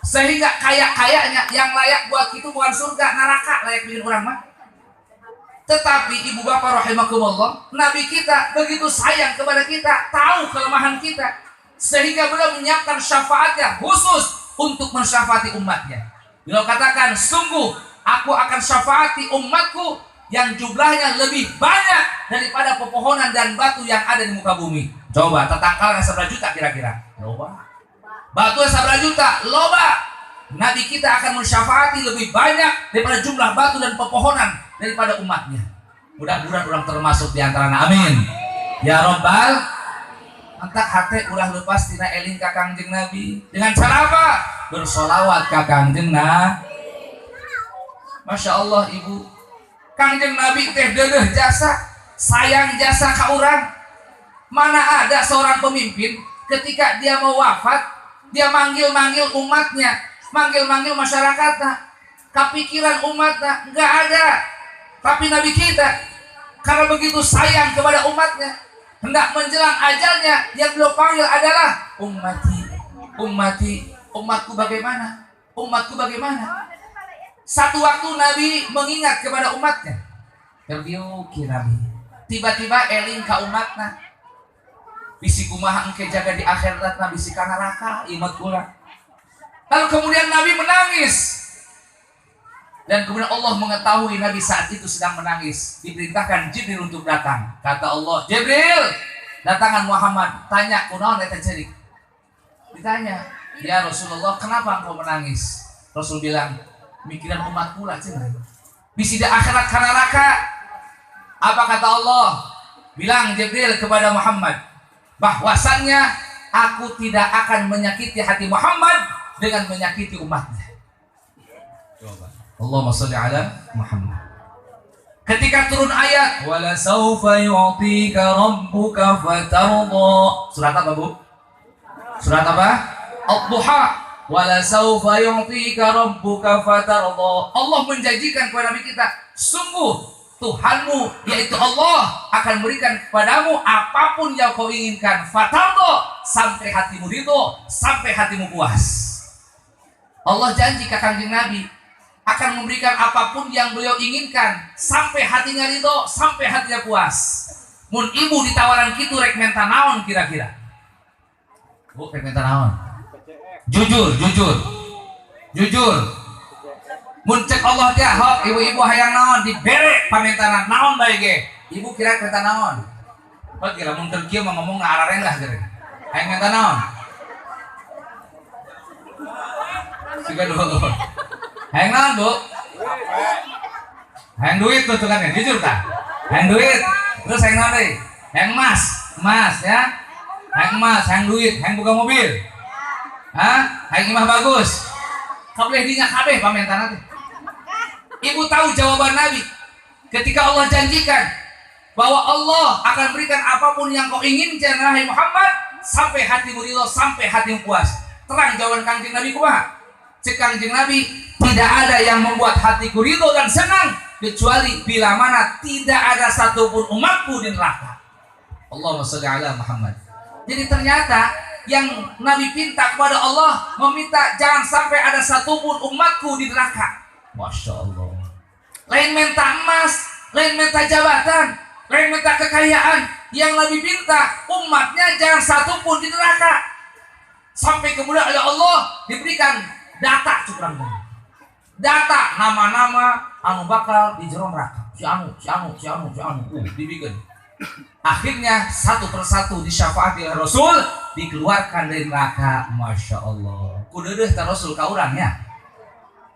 Sehingga kaya-kayanya yang layak buat itu bukan surga, neraka layak bikin orang mah. Tetapi ibu bapak rahimakumullah, Nabi kita begitu sayang kepada kita, tahu kelemahan kita, sehingga beliau menyiapkan syafaatnya khusus untuk mensyafaati umatnya. Beliau katakan, sungguh aku akan syafaati umatku yang jumlahnya lebih banyak daripada pepohonan dan batu yang ada di muka bumi. Coba tetangkalnya seberapa juta kira-kira? Loba. Batu seberapa juta? Loba. Nabi kita akan mensyafaati lebih banyak daripada jumlah batu dan pepohonan daripada umatnya. Mudah-mudahan orang termasuk di antaranya. Amin. Ya Rabbal. Antak hati ulah lepas tina eling ka Kangjeng Nabi. Dengan cara apa? Bersolawat ka Kangjeng Nabi. Masya Allah ibu. Kangjeng Nabi teh deuleuh jasa, sayang jasa ka urang. Mana ada seorang pemimpin ketika dia mau wafat, dia manggil-manggil umatnya, manggil-manggil masyarakatnya, kepikiran umatnya, enggak ada. Tapi Nabi kita karena begitu sayang kepada umatnya, hendak menjelang ajalnya, yang beliau panggil adalah ummati, umatku bagaimana? Umatku bagaimana? Satu waktu Nabi mengingat kepada umatnya. Terbiuki Nabi. Tiba-tiba eling ka umatna. Bisi kumaha engke jaga di akhiratna, bisi ka neraka imat kula. Lalu kemudian Nabi menangis. Dan kemudian Allah mengetahui Nabi saat itu sedang menangis. Diperintahkan Jibril untuk datang. Kata Allah, Jibril, datangan Muhammad. Tanya, kunaon eta cerik? Ditanya, ya Rasulullah, kenapa engkau menangis? Rasul bilang, mikiran umat pula cenah. Bisi di akhirat ka neraka. Apa kata Allah? Bilang Jibril kepada Muhammad, bahwasannya aku tidak akan menyakiti hati Muhammad dengan menyakiti umatnya. Coba. Allahumma sholli ala Muhammad. Ketika turun ayat wala saufa yu'tika rabbuka fatarda. Surat apa Bu? Surat apa? Ad-Duha. Wala saufa yu'tika rabbuka fatarda. Allah menjanjikan kepada Nabi kita, sungguh Tuhanmu yaitu Allah akan berikan kepadamu apapun yang kau inginkan. Fatarda, sampai hatimu ridho, sampai hatimu puas. Allah janji ke Kangjeng Nabi akan memberikan apapun yang beliau inginkan sampai hatinya ridho, sampai hatinya puas. Mun ibu ditawaran kitu rek menta naon kira-kira? Bu, rek menta naon? Jujur. Mun cek Allah teh hok ibu-ibu hayang naon dibere pamentanan naon bae ge. Ibu kira menta naon? Hok kira mun teu kieu mah ngomong araren lah geureun. Hayang menta naon? Siga dulu. Hayang naon, Bu? Hayang duit tuh kan ya, jujur tah. Hayang duit. Terus hayang naon deui? Hayang emas ya. Hayang emas, hayang duit, hayang boga mobil. Hah? Hayang imah bagus. Kabeh dinya kabeh pamentana teh. Ibu tahu jawaban Nabi ketika Allah janjikan bahwa Allah akan berikan apapun yang kau inginkan wahai Muhammad sampai hatimu ridho, sampai hatimu puas. Terang jawaban Kangjeng Nabi kumaha? Cek Kangjeng Nabi, tidak ada yang membuat hatiku ridho dan senang kecuali bila mana tidak ada satupun umatku di neraka. Allahumma sholli ala Muhammad. Jadi ternyata yang Nabi pinta kepada Allah, meminta jangan sampai ada satupun umatku di neraka. Masya Allah. Lain minta emas, lain minta jabatan, lain minta kekayaan. Yang Nabi pinta umatnya jangan satupun di neraka. Sampai kemudian oleh Allah diberikan data cukuran. Data nama-nama anu bakal di jero neraka. Si anu. Dibikin. Akhirnya satu persatu disyafaati oleh Rasul, dikeluarkan dari neraka. Masya Allah. Kudeudeuh ta Rasul ka urang ya.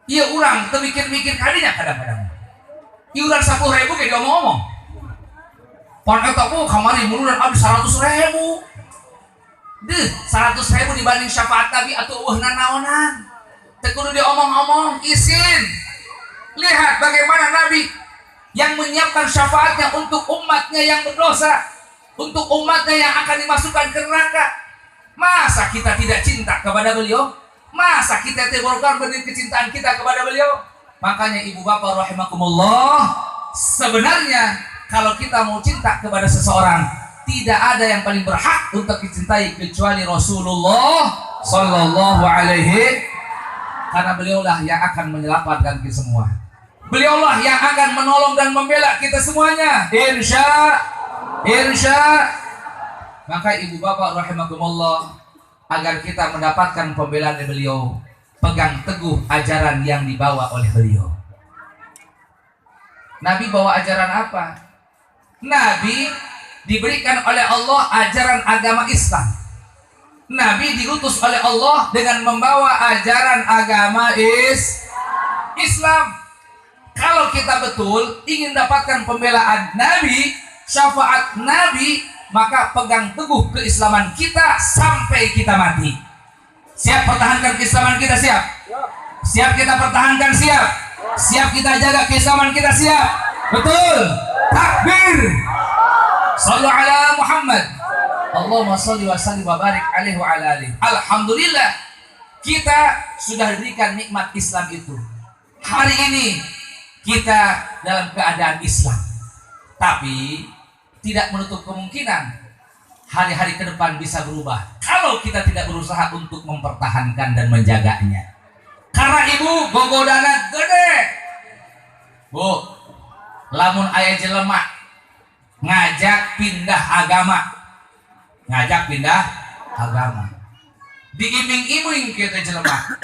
Iya urang teu mikir-mikir kadinya kadang-kadang. Ieu urang 10.000 ge diomong-omong. Pan eta ku kamari muluran abdi 100.000. Deuh, 100.000 dibanding syafaat Nabi atuh eueuhna naonan. Teu kudu diomong-omong, izin. Lihat bagaimana Nabi yang menyiapkan syafaatnya untuk umatnya yang berdosa, untuk umatnya yang akan dimasukkan ke neraka. Masa kita tidak cinta kepada beliau? Masa kita tidak benih kecintaan kita kepada beliau? Makanya ibu bapak rahimakumullah, sebenarnya kalau kita mau cinta kepada seseorang, tidak ada yang paling berhak untuk dicintai kecuali Rasulullah Sallallahu Alaihi, karena beliaulah yang akan menyelamatkan kita semua. Beliaulah yang akan menolong dan membela kita semuanya. Insya. Maka ibu bapak rahimakumullah, agar kita mendapatkan pembelaan dari beliau, pegang teguh ajaran yang dibawa oleh beliau. Nabi bawa ajaran apa? Nabi diberikan oleh Allah ajaran agama Islam. Nabi diutus oleh Allah dengan membawa ajaran agama Islam. Kalau kita betul ingin dapatkan pembelaan Nabi, syafaat Nabi, maka pegang teguh keislaman kita sampai kita mati. Siap pertahankan keislaman kita? Siap? Siap kita pertahankan? Siap? Siap kita jaga keislaman kita? Siap? Betul? Takbir! Sallu ala Muhammad. Allahumma salli wa sallim wa barik alaihi wa ala alihi. Alhamdulillah, kita sudah diberikan nikmat Islam itu. Hari ini kita dalam keadaan Islam, tapi tidak menutup kemungkinan hari-hari ke depan bisa berubah kalau kita tidak berusaha untuk mempertahankan dan menjaganya. Karena ibu gogodana gede. Bu, lamun aya jelema ngajak pindah agama, diiming-iming kieu teh jelema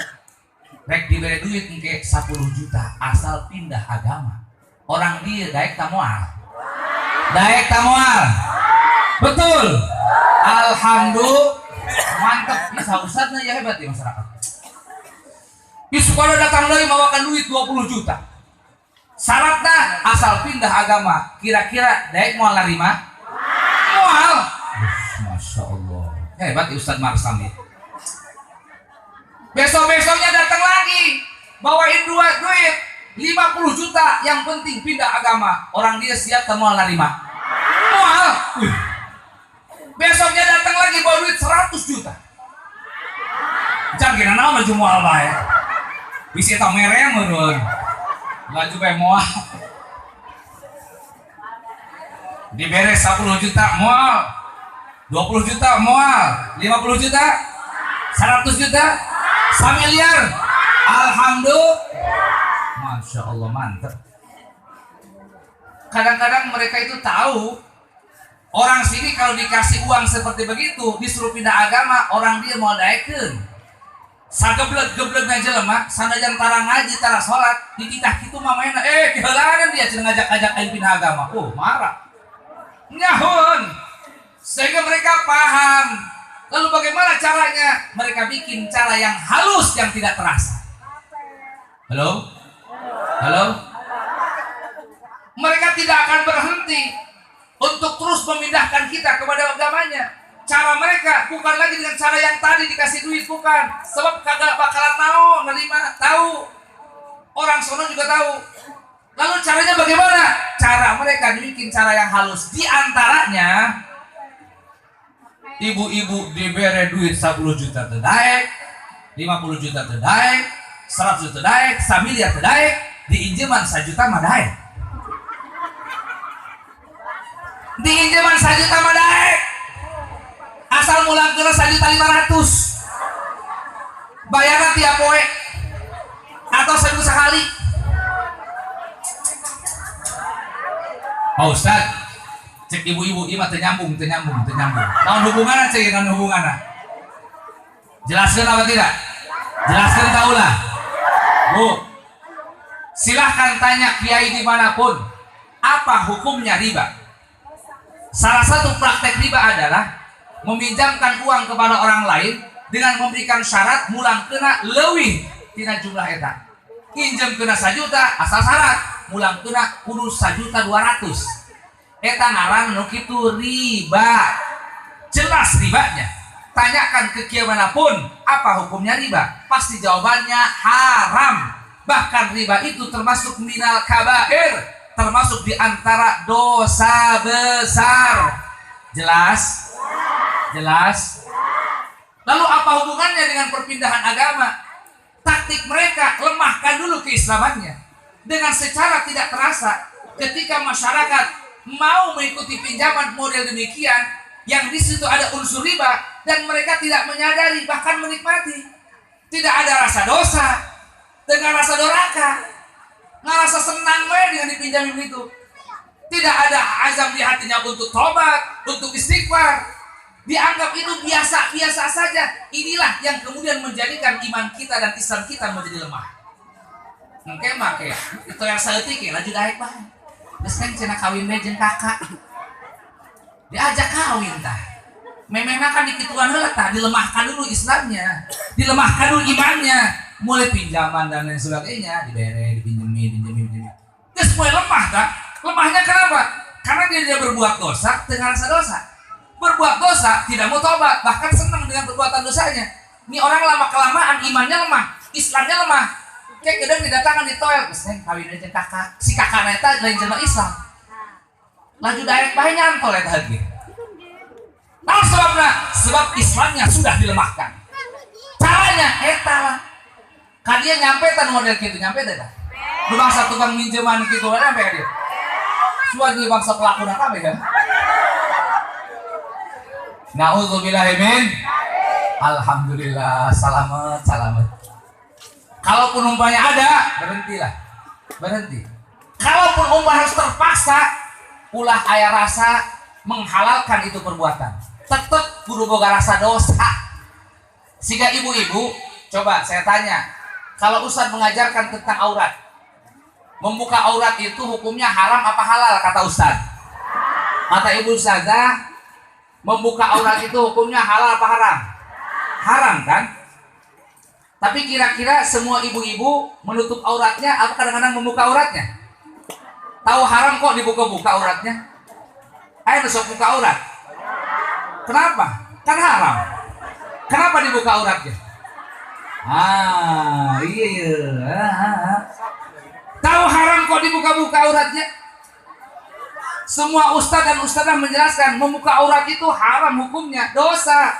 rek diberi duit engke 10 juta asal pindah agama. Orang dia daek tamual. Betul. Alhamdulillah, mantap. Bisa ustadznya ya, hebat ya masyarakat. Sekolah datang dari bawakan duit 20 juta. Syaratnya asal pindah agama. Kira-kira daek moal narima? Moal. Masya Allah. Hebat ya Ustadz Marsam itu. Besok-besoknya datang lagi, bawain duit 50 juta, yang penting pindah agama. Orang dia siap temual narima. Mual. Besoknya datang lagi bawa duit 100 juta. Jangan kira nama maju mual bae. Bisa tak mereng menurun. Laju bae mual. Diberes 10 juta mual, 20 juta mual, 50 juta, 100 juta, 1 miliar. Alhamdulillah. Masya Allah, mantap. Kadang-kadang mereka itu tahu Orang sini kalau dikasih uang seperti begitu, disuruh pindah agama, orang dia mau daekeun. Sageblek-geblek aja lemah, sanajan tara ngaji, tara sholat, dititah kitu mah maena, kehelaran dia cenah ngajak-ngajak aing pindah agama. Marah. Nyahun. Sehingga mereka paham. Lalu bagaimana caranya? Mereka bikin cara yang halus yang tidak terasa. Halo? Halo? Mereka tidak akan berhenti untuk terus memindahkan kita kepada agamanya. Cara mereka bukan lagi dengan cara yang tadi dikasih duit, bukan. Sebab kagak bakalan mau nerima, tahu. Orang sono juga tahu. Lalu caranya bagaimana? Cara mereka dibikin cara yang halus. Di antaranya, ibu-ibu diberi duit 10 juta terdaik, 50 juta terdaik, 100 juta terdaik, 1 miliar terdaik, diinjeman 1 juta madaik. Diinjeman 1 juta madaik. Asal mulang kena 1.500.000. Bayaran tiap poe atau seminggu sekali. Pak Ustad, cek ibu-ibu ima ternyambung. Naon hubunganna cek naon hubunganna? Jelaskan apa tidak? Jelaskan taulah. Bu, silahkan tanya kiai dimanapun, apa hukumnya riba? Salah satu praktek riba adalah meminjamkan uang kepada orang lain dengan memberikan syarat mulang kena leuwih tina jumlah eta. Injem kena 1 juta asal syarat mulang kena kudu 1.200.000. Eta ngaran nu kitu riba. Jelas ribanya. Tanyakan ke kiai manapun, apa hukumnya riba? Pasti jawabannya haram. Bahkan riba itu termasuk minal kabair, termasuk di antara dosa besar. Jelas? Jelas? Lalu apa hubungannya dengan perpindahan agama? Taktik mereka, lemahkan dulu keislamannya. Dengan secara tidak terasa, ketika masyarakat mau mengikuti pinjaman model demikian, yang di situ ada unsur riba, dan mereka tidak menyadari, bahkan menikmati. Tidak ada rasa dosa, dengan rasa doraka, ngerasa senang dengan dipinjami begitu. Tidak ada azam di hatinya untuk tobat, untuk istighfar. Dianggap itu biasa-biasa saja. Inilah yang kemudian menjadikan iman kita dan Islam kita menjadi lemah. Mungkin make itu yang saya tiki laju daek bae. Geus kan cenah kawin we jeung kakak. Diajak kawin tah. Memena kan dikituan heula tah, dilemahkan dulu Islamnya, dilemahkan dulu imannya, mulai pinjaman dan lain sebagainya, dibere, dipinjemi. Geus mulai lemah tah. Lemahnya kenapa? Karena dia berbuat dosa dengan rasa dosa. Berbuat dosa tidak mau tobat, bahkan senang dengan perbuatan dosanya. Ini orang lama-kelamaan imannya lemah, Islamnya lemah. Kayak gedeng didatangan di toel, keseng kawin aja kakak. Si kakak neta lain jenama Islam. Laju daek bae nyantol eta heuh. Nah sebabnya, sebab Islamnya sudah dilemahkan. Caranya eta lah. Kan dia nyampe tan model kitu, nyampe teh tah. Di bangsa tukang minjeman kitu nyampe ka dia. Suatu bangsa pelaku kabeh kan. Na'udzubillahi min. Alhamdulillah, selamat. Kalaupun umpamanya ada, berhenti. Kalaupun umpamanya harus terpaksa, ulah aya rasa menghalalkan itu perbuatan. Tetap kudu boga rasa dosa. Sehingga ibu-ibu, coba saya tanya, kalau Ustaz mengajarkan tentang aurat, membuka aurat itu hukumnya haram apa halal kata Ustaz? Kata Ibu Ustazah, membuka aurat itu hukumnya halal apa haram? Haram kan? Tapi kira-kira semua ibu-ibu menutup auratnya atau kadang-kadang membuka auratnya? Tahu haram kok dibuka-buka auratnya? Ayo besok buka aurat. Kenapa? Kan haram. Kenapa dibuka auratnya? Iya. Tahu haram kok dibuka-buka auratnya? Semua ustadz dan ustadzah menjelaskan membuka aurat itu haram hukumnya, dosa.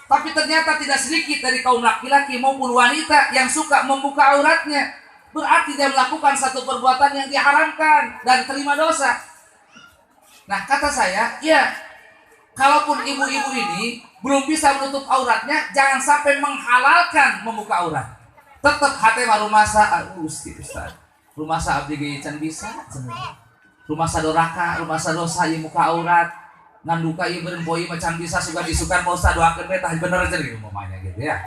Tapi ternyata tidak sedikit dari kaum laki-laki maupun wanita yang suka membuka auratnya. Berarti dia melakukan satu perbuatan yang diharamkan dan terima dosa. Nah kata saya, ya kalaupun ibu-ibu ini belum bisa menutup auratnya, jangan sampai menghalalkan membuka aurat. Tetap hati rumasa, Ustaz. Rumasa abdi can bisa. Rumasa doraka, rumasa dosa yang muka aurat. nganduka ieu beureum poe macan bisa suka disukan mau doakeun we tah bener jeung umpamanya gitu ya.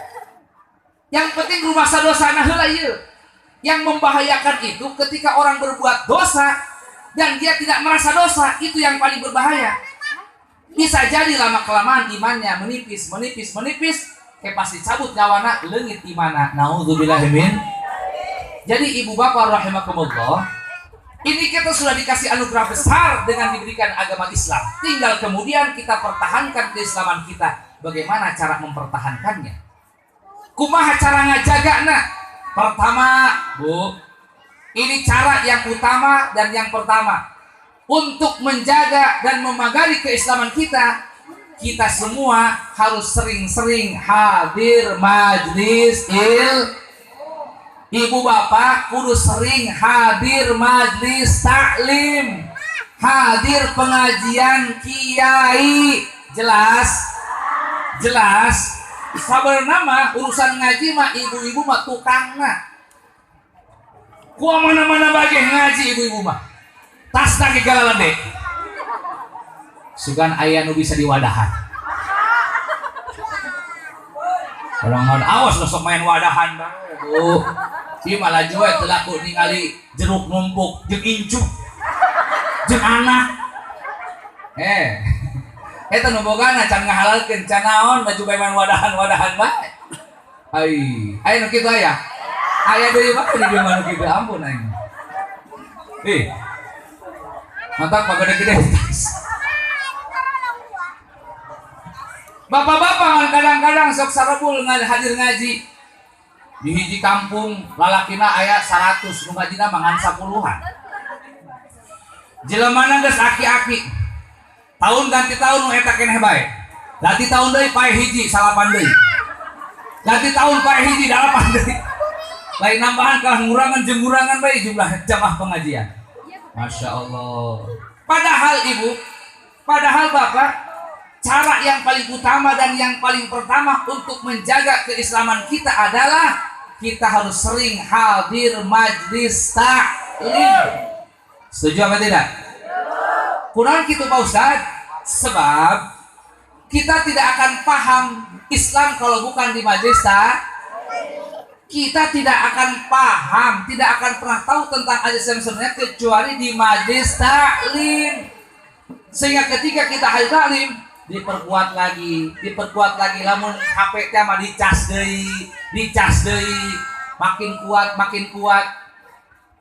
Yang penting rumah sadosana heula ieu. Yang membahayakan itu ketika orang berbuat dosa dan dia tidak merasa dosa, itu yang paling berbahaya. Bisa jadi lama kelamaan imannya menipis, kayak pasti cabut nyawana leungit imana. Naudzubillahi min. Jadi ibu bapak rahimakumullah, ini kita sudah dikasih anugerah besar dengan diberikan agama Islam. Tinggal kemudian kita pertahankan keislaman kita. Bagaimana cara mempertahankannya? Kumaha cara ngajagana? Pertama, Bu, ini cara yang utama dan yang pertama. Untuk menjaga dan memagari keislaman kita, kita semua harus sering-sering hadir majlis Ibu bapak kudu sering hadir majlis taklim, hadir pengajian kiai. Jelas. Sabenerna urusan ngaji mah ibu-ibu mah tukangna. Kuah mana-mana bagi ngaji ibu-ibu mah. Tasna ge galalan deh. Sugan aya nu bisa diwadahan. Orang awas sok main wadahan bae. Ieu malah jual teu laku ningali jeruk numpuk jeung incu. Jeung anak. Eta nu bogana can ngahalalkeun can naon baju bae wadahan bae. Aya nu kitu aya. Aya deui mah di dieu mah nu kitu ampun aing. Mantap pagede-gede. Bapak-bapak kadang-kadang sok sarebul hadir ngaji. Di hiji kampung lalakina aya 100 nu ngajina mangan 10-an. Jelemana geus aki-aki. Tahun ganti tahun nu eta keneh bae. Ganti tahun deui pae hiji salapan deui. Ganti tahun pae hiji 8 deui. Lain nambahan kalah ngurangan jeung ngurangan bae jumlah jamaah pengajian. Masya Allah. Padahal Bapak, cara yang paling utama dan yang paling pertama untuk menjaga keislaman kita adalah kita harus sering hadir majlis taklim. Setuju apa tidak? Kurang gitu Pak Ustaz. Sebab kita tidak akan paham Islam kalau bukan di majlis kita tidak akan paham, tidak akan pernah tahu tentang Islam sebenarnya kecuali di majlis taklim. Sehingga ketika kita hadir taklim diperkuat lagi lamun HP teh mah dicas deui makin kuat.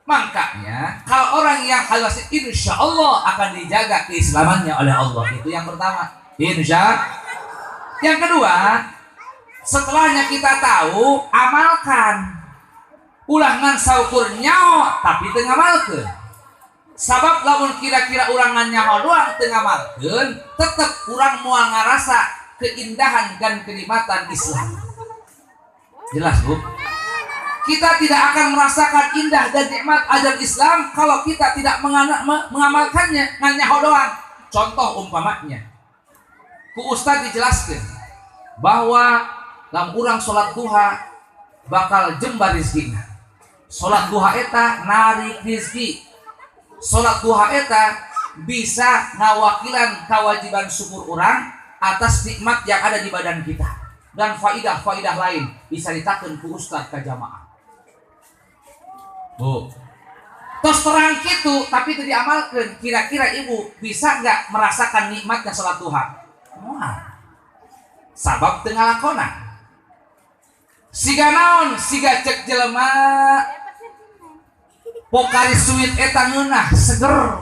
Makanya kalau orang yang halas insya Allah akan dijaga keislamannya oleh Allah. Itu yang pertama, insya. Yang kedua, setelahnya kita tahu, amalkan. Ulangan saukur nyaho tapi teu ngamalkeun. Sabab lamun kira-kira ulangan nyaho doang teu ngamalkeun, tetep urang moal ngarasa keindahan dan kenikmatan Islam. Jelas, Bu? Kita tidak akan merasakan indah dan nikmat ajaran Islam kalau kita tidak mengamalkannya nganyaho doang. Contoh umpamanya, ku Ustaz dijelaskan bahwa lamun urang salat duha bakal jembar rezekina. Salat duha eta narik rezeki. Salat duha eta bisa ngawakilan kewajiban syukur urang atas nikmat yang ada di badan kita dan faidah-faidah lain bisa ditakeun ku Ustaz ka jamaah. Bu, tos terang gitu, tapi itu diamalkan. Kira-kira ibu bisa nggak merasakan nikmatnya sholat duha? Wah, sabab tengah lakonan. Siga naon, siga cek jelema. Pokari suwit eta ngeunah seger.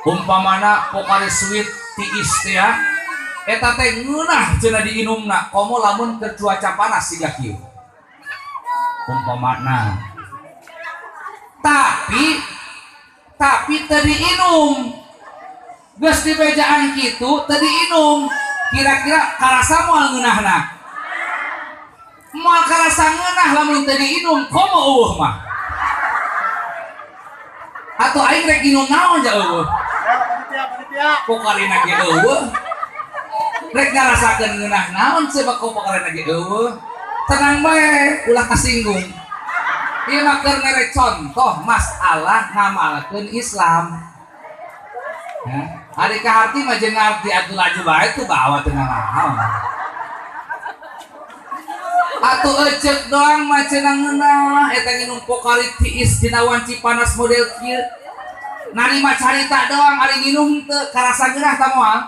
Umpamana pokari suwit tiis teh ya, eta teh ngeunah cenah diinumna. Komo lamun ke cuaca panas siga kieu. Umpamana tapi tadi inum geus di bejaan kitu tadi inum kira-kira karasa moal ngeunahna moal karasa ngeunah lamun tadi inum komo eueuh mah atuh aing rek inum naon ja eueuh pokarina ge eueuh rek ngarasakeun ngeunah naon sebab pokarina ge eueuh. Tenang bae, ulah kasinggung. Ieu mah keur mere contoh masalah ngamalkeun Islam. Ya. Ari kaharti mah jeung ngarti atuh laju bae tuh bawa teu naon. Atuh ecek doang mah cenah ngeunah eta nginum Pokari tiis dina wanci panas model kieu. Narima carita doang ari nginum teu karasa geunah tah moal.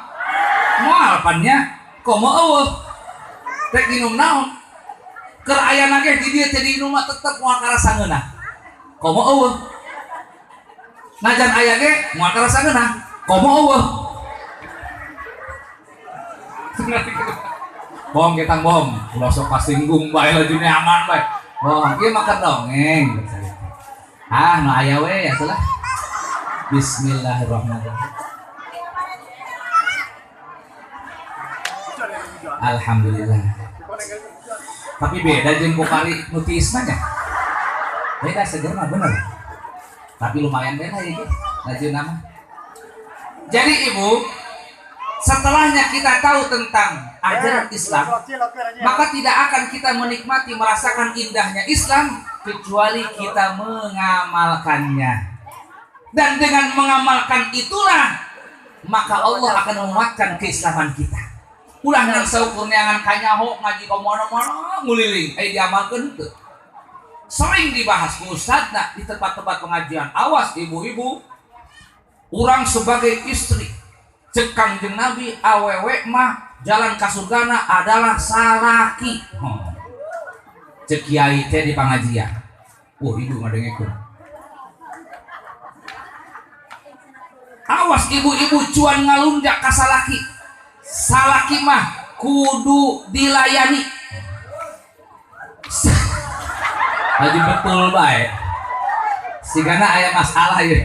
Moal pan nya. Komo eueuh. Rek nginum naon? Keur aya nage di dieu teh di rumah tetep moal karasa ngeunah. Komo eueuh. Najan aya ge moal karasa ngeunah. Komo eueuh. Bohong kita bohong, ulah sok pasinggung bae laju nyaman bae. Bohong, ieu mah dongeng. Ah, nu aya we atuh. Bismillahirrahmanirrahim. Alhamdulillah. Tapi beda jeung Pokari nu tiis mah nya. Beda seger mah bener. Tapi lumayan beda ya gitu. Laju nama. Jadi Ibu, setelahnya kita tahu tentang ajaran Islam, maka tidak akan kita menikmati merasakan indahnya Islam kecuali kita mengamalkannya. Dan dengan mengamalkan itulah maka Allah akan menguatkan keislaman kita. Ulah nang saukur neangan kanyaho ngaji ka mana-mana nguliling diamalkeun teu. Sering dibahas ku ustadna di tempat-tempat pengajian. Awas ibu-ibu, urang sebagai istri cek Kangjeng Nabi awewe mah jalan ka surgana adalah salaki. Cek kiai teh di pengajian. Ibu ngadengekeun. Awas ibu-ibu cuan ngalunjak ka salaki. Salaki mah kudu dilayani. Lagi betul bae. Sigana aya masalah ya.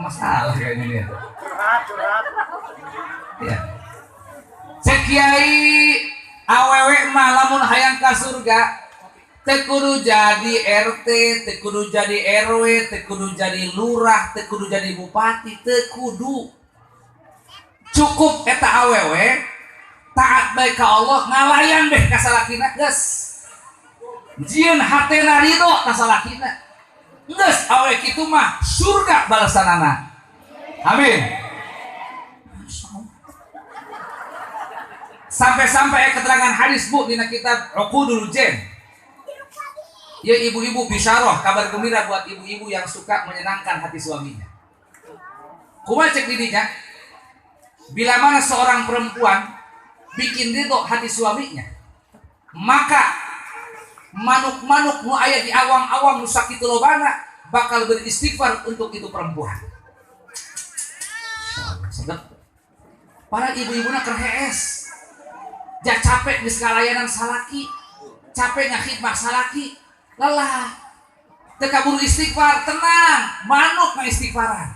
Masalah kayaknya dia. Curhat. Ya. Cek kiai awewe mah lamun hayang ka surga teu kudu jadi RT, teu kudu jadi RW, teu kudu jadi lurah, teu kudu jadi bupati, teu kudu. Cukup eta awewe taat bae ka Allah ngalayan deh ka salakina geus. Jieun hatena ridho ka salakina. Geus awewe kitu mah surga balasanana. Amin. Sampai-sampai keterangan hadis Bu dina kitab Uqudul Jan. Ya ibu-ibu bisyarah, kabar gembira buat ibu-ibu yang suka menyenangkan hati suaminya. Kumaha cek didinya? Bila mana seorang perempuan bikin ridho hati suaminya, maka manuk-manuk nu aya di awang-awang nu sakitu lobana bakal beristighfar untuk itu perempuan. Sedep. Para ibu-ibuna keur hees. Ja capek geus kalayanan salaki, capek ngahidmah salaki. Lelah, tekabur istighfar, tenang, manuk mah istighfaran.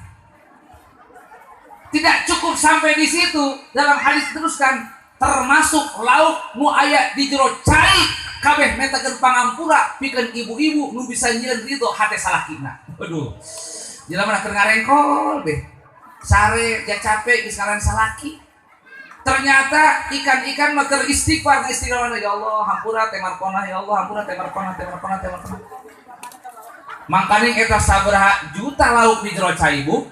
Tidak cukup sampai di situ, dalam hadis teruskan, termasuk lauk nu aya di jero cai kabeh metakeun pangampura pikeun ibu-ibu nu bisa nyieun ridho hate salakina. Aduh, jelema keur ngarengkol beh. Sare ja capek geus ngaran salaki. Ternyata ikan-ikan mah keur istighfar ya Allah hampura teh markona ya Allah hampura teh markona. Mangkane eta sabaraha juta lauk di jero cai Bu.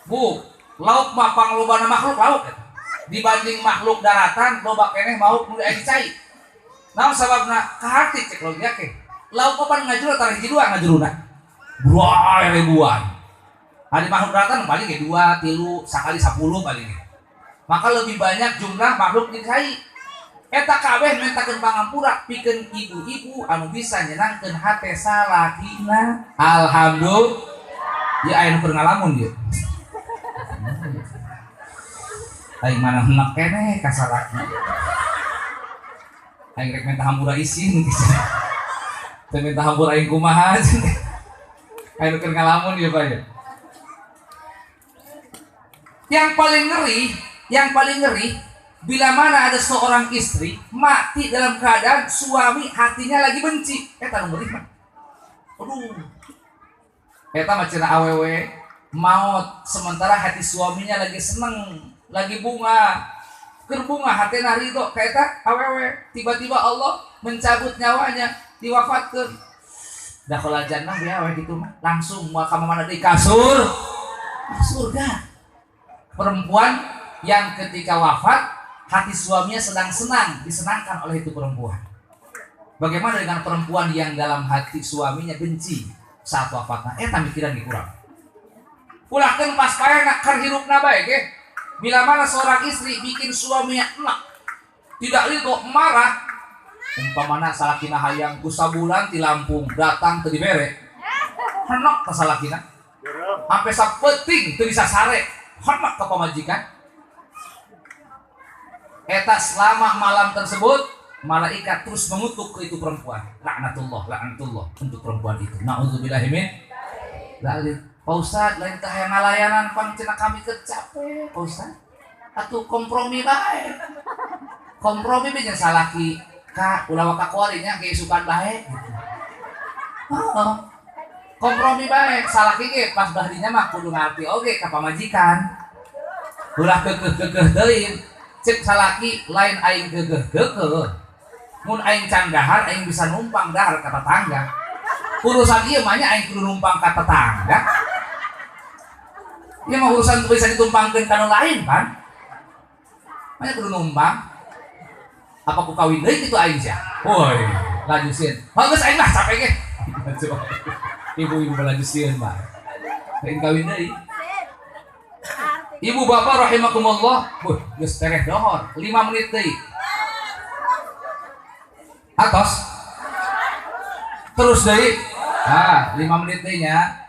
Bu, lauk mah panglobana makhluk lauk dibanding makhluk daratan loba keneh mauk nu aya di cai. Naon sababna? Kaharti cek logia ke. Lauk papan ngajero tarih hiji dua ngajeruna. Buah ribuan. Adi makhluk daratan paling ge 2, 3, sakali 10 paling. Maka lebih banyak jumlah makhluk di cai. Eta kabeh mentakeun pangampura pikeun ibu-ibu anu bisa nyenangkeun hate salakina. Alhamdulillah. Ya aya nu keur ngalamun ieu. Aing mana hendak keneh ka salaki. Aing rek minta hampura isin geus. Teu minta hampura aing kumaha. Aya nu keur ngalamun ieu bae. Yang paling ngeri bila mana ada seorang istri mati dalam keadaan suami hatinya lagi benci. Eta nu ngeri mah. Aduh. Eta mah cenah awewe maot sementara hati suaminya lagi seneng, lagi bunga. Keur bunga hatena ridho ka eta awewe, tiba-tiba Allah mencabut nyawanya, diwafatkeun. Dakhala jannah ya we gitu mah. Langsung moal ka mana deui kasur surga. Perempuan yang ketika wafat hati suaminya sedang senang, disenangkan oleh itu perempuan. Bagaimana dengan perempuan yang dalam hati suaminya benci saat wafatnya? Eta mikiran kurang. Ulahkeun pas paena keur hirupna bae ge. Bila mana seorang istri bikin suaminya enak, tidak ridho, marah, umpamana salakina hayang ku sabulan ti Lampung datang teu dibere. Henok ka salakina. Sampai sapeting teu bisa sare, henok ka pamajikan. Eta selama malam tersebut malaikat terus mengutuk ke itu perempuan. Laknatullah untuk perempuan itu. Nauzubillahi min dzalik. Pak Ustad, lain teh hayang ngalayanan pang cenah kami kecape, Pak Ustad. Atuh kompromi bae. Kompromi be jeung salaki ka ulah ka kuarinya ge isukan bae gitu. Oh. Kompromi bae, salaki ge pas bahdinya mah kudu ngarti oge ka pamajikan. Ulah keukeuh deui. Cek salaki lain aing geugeuh. Mun aing can dahar aing bisa numpang dahar ka tetangga. Urusan ieu mah nya aing kudu numpang ka tetangga. Ieu mah urusan bisa ditumpangkeun ka nu lain kan. Manya kudu numpang. Apa ku kawin deui kitu aing sia? Woi, lanjusin. Bagus aing mah capek ge. Ibu-ibu lanjusin mah. Aing kawin deui. Ibu bapak rahimakumullah, geus tereh dohor, 5 menit deui. Atos. Terus deui. 5 menit deui nya.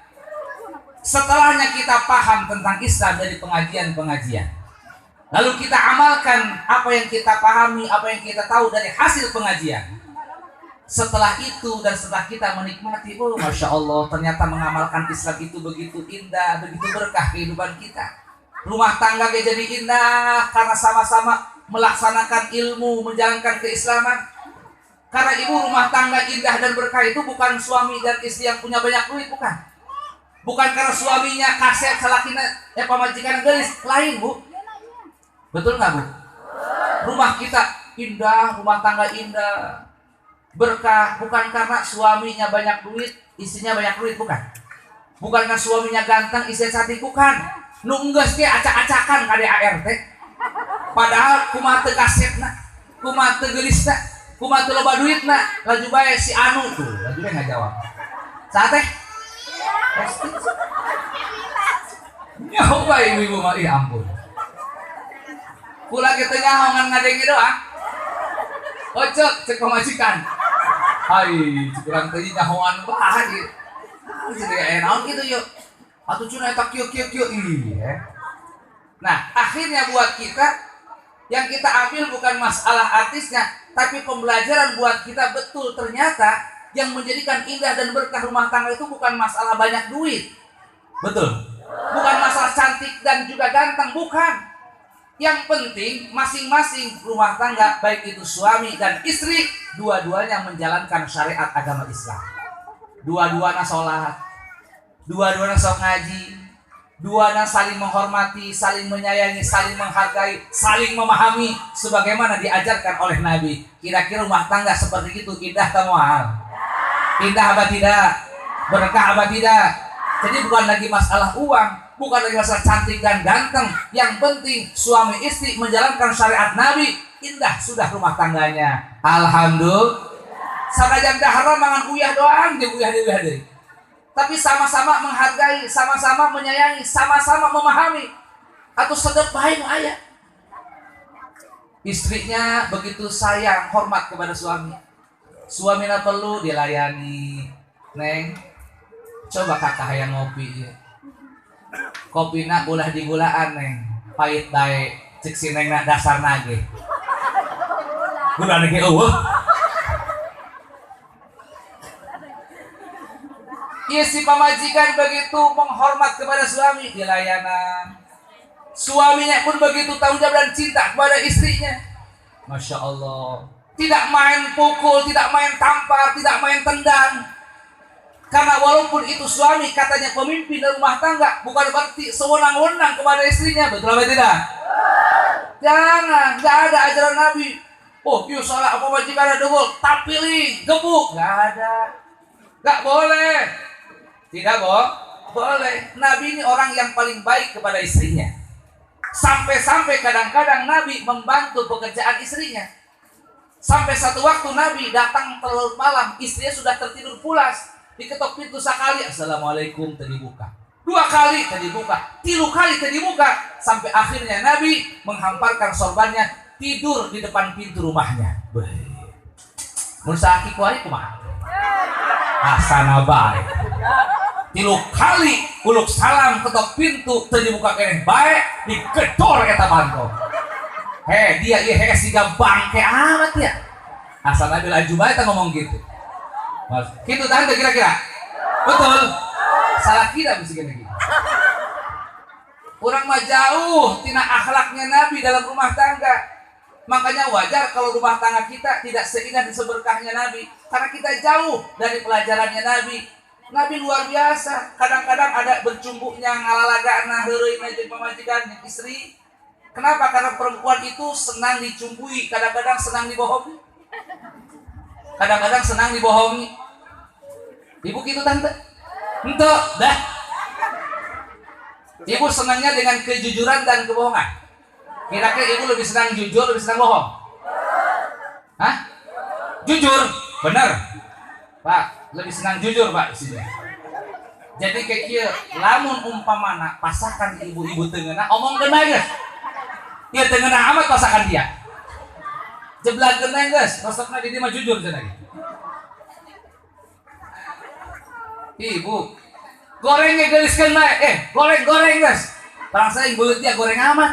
Setelahnya kita paham tentang Islam dari pengajian-pengajian. Lalu kita amalkan apa yang kita pahami, apa yang kita tahu dari hasil pengajian. Setelah itu dan setelah kita menikmati, Masya Allah, ternyata mengamalkan Islam itu begitu indah, begitu berkah kehidupan kita. Rumah tangga jadi indah karena sama-sama melaksanakan ilmu, menjalankan keislaman. Karena ibu rumah tangga indah dan berkah itu bukan suami dan istri yang punya banyak duit, bukan. Bukan karena suaminya kasep salakina pamajikan gelis, lain bu. Betul nggak bu? Rumah kita indah, rumah tangga indah, berkah bukan karena suaminya banyak duit, istrinya banyak duit, bukan. Bukan karena suaminya ganteng, istrinya cantik, bukan. Nu geus ge acak-acakan ka ART. Padahal kumaha teu kasepna, kumaha teu gelisna, kumaha teu loba duitna, laju bae si anu tuh, laju bae ngajawab. Saat teh? Nyaho bae ibu-ibu mah, ya ampun. Kula kitu nyaho ngan ngadengi doang. Ocok cek pamajikan. Hai, kurang teu nyahoan bae. Jadi enak gitu yuk. Atau cuna eta kieu iya. Nah, akhirnya buat kita yang kita ambil bukan masalah artisnya, tapi pembelajaran buat kita betul ternyata yang menjadikan indah dan berkah rumah tangga itu bukan masalah banyak duit. Betul. Bukan masalah cantik dan juga ganteng, bukan. Yang penting masing-masing rumah tangga baik itu suami dan istri dua-duanya menjalankan syariat agama Islam. Dua-duanya sholat, dua-duanya sok ngaji, dua-duanya saling menghormati, saling menyayangi, saling menghargai, saling memahami sebagaimana diajarkan oleh Nabi. Kira-kira rumah tangga seperti itu indah atau mual? Indah apa tidak? Berkah apa tidak? Jadi bukan lagi masalah uang, bukan lagi masalah cantik dan ganteng. Yang penting suami istri menjalankan syariat Nabi, indah sudah rumah tangganya. Alhamdulillah. Sakajan dahara mangan uyah doang, dia uyah deui. Tapi sama-sama menghargai, sama-sama menyayangi, sama-sama memahami. Atau sedep bae nu aya. Istrinya begitu sayang, hormat kepada suami. Suamina perlu dilayani. Neng, coba kakak hayang ngopi. Kopina ulah digulaan, Neng. Pahit bae, cek si Neng dasar nage. Gula nage eueuh. Iya si pamajikan begitu menghormat kepada suami, dilayanan. Suaminya pun begitu tanggung jawab dan cinta kepada istrinya. Masya Allah. Tidak main pukul, tidak main tampar, tidak main tendang. Karena walaupun itu suami katanya pemimpin rumah tangga, bukan berarti sewenang-wenang kepada istrinya. Betul apa tidak? Jangan, nggak ada ajaran Nabi. Oh, yuk salah apa majikan ada degol, tapili, gebuk, nggak ada. Nggak boleh. Tidak boleh. Nabi ini orang yang paling baik kepada istrinya. Sampai-sampai kadang-kadang Nabi membantu pekerjaan istrinya. Sampai satu waktu Nabi datang terlalu malam, istrinya sudah tertidur pulas. Diketok pintu sekali, assalamualaikum, tadi buka. 2 kali tadi buka, 3 kali tadi buka. Sampai akhirnya Nabi menghamparkan sorbannya, tidur di depan pintu rumahnya. Musa aki kuari kumaha? Asana bae. 3 kali uluk salam ketok pintu tadi buka keneh bae digedor eta mantong. Dia ieu siga bangke amat ya. Asal Nabi laju bae ta ngomong gitu. Mas, gitu tante kira-kira. Betul. Salah kira mesti gini gitu. Orang mah jauh tina akhlaknya Nabi dalam rumah tangga. Makanya wajar kalau rumah tangga kita tidak seindah dan seberkahnya Nabi, karena kita jauh dari pelajarannya Nabi. Nabi luar biasa. Kadang-kadang ada bercumbuknya ngalalagana heureuyna jeung pamajikan istri. Kenapa? Karena perempuan itu senang dicumbui, kadang-kadang senang dibohongi. Kadang-kadang senang dibohongi. Ibu gitu tante? Ente, dah. Ibu senangnya dengan kejujuran dan kebohongan. Kira-kira ibu lebih senang jujur, lebih senang bohong? Hah? Jujur, benar. Pak, lebih senang jujur Pak di sini. Jadi kayak kieu, lamun umpamana pasakan ibu-ibu teungeuna omong geuna geus. Ieu teungeuna amat pasakan dia. Jeblak geuna geus, resepna di dieu mah jujur cenah. Ibu, gorengnya geliskeun bae. Goreng-goreng geus. Tarang saya beuleuh dia goreng amat.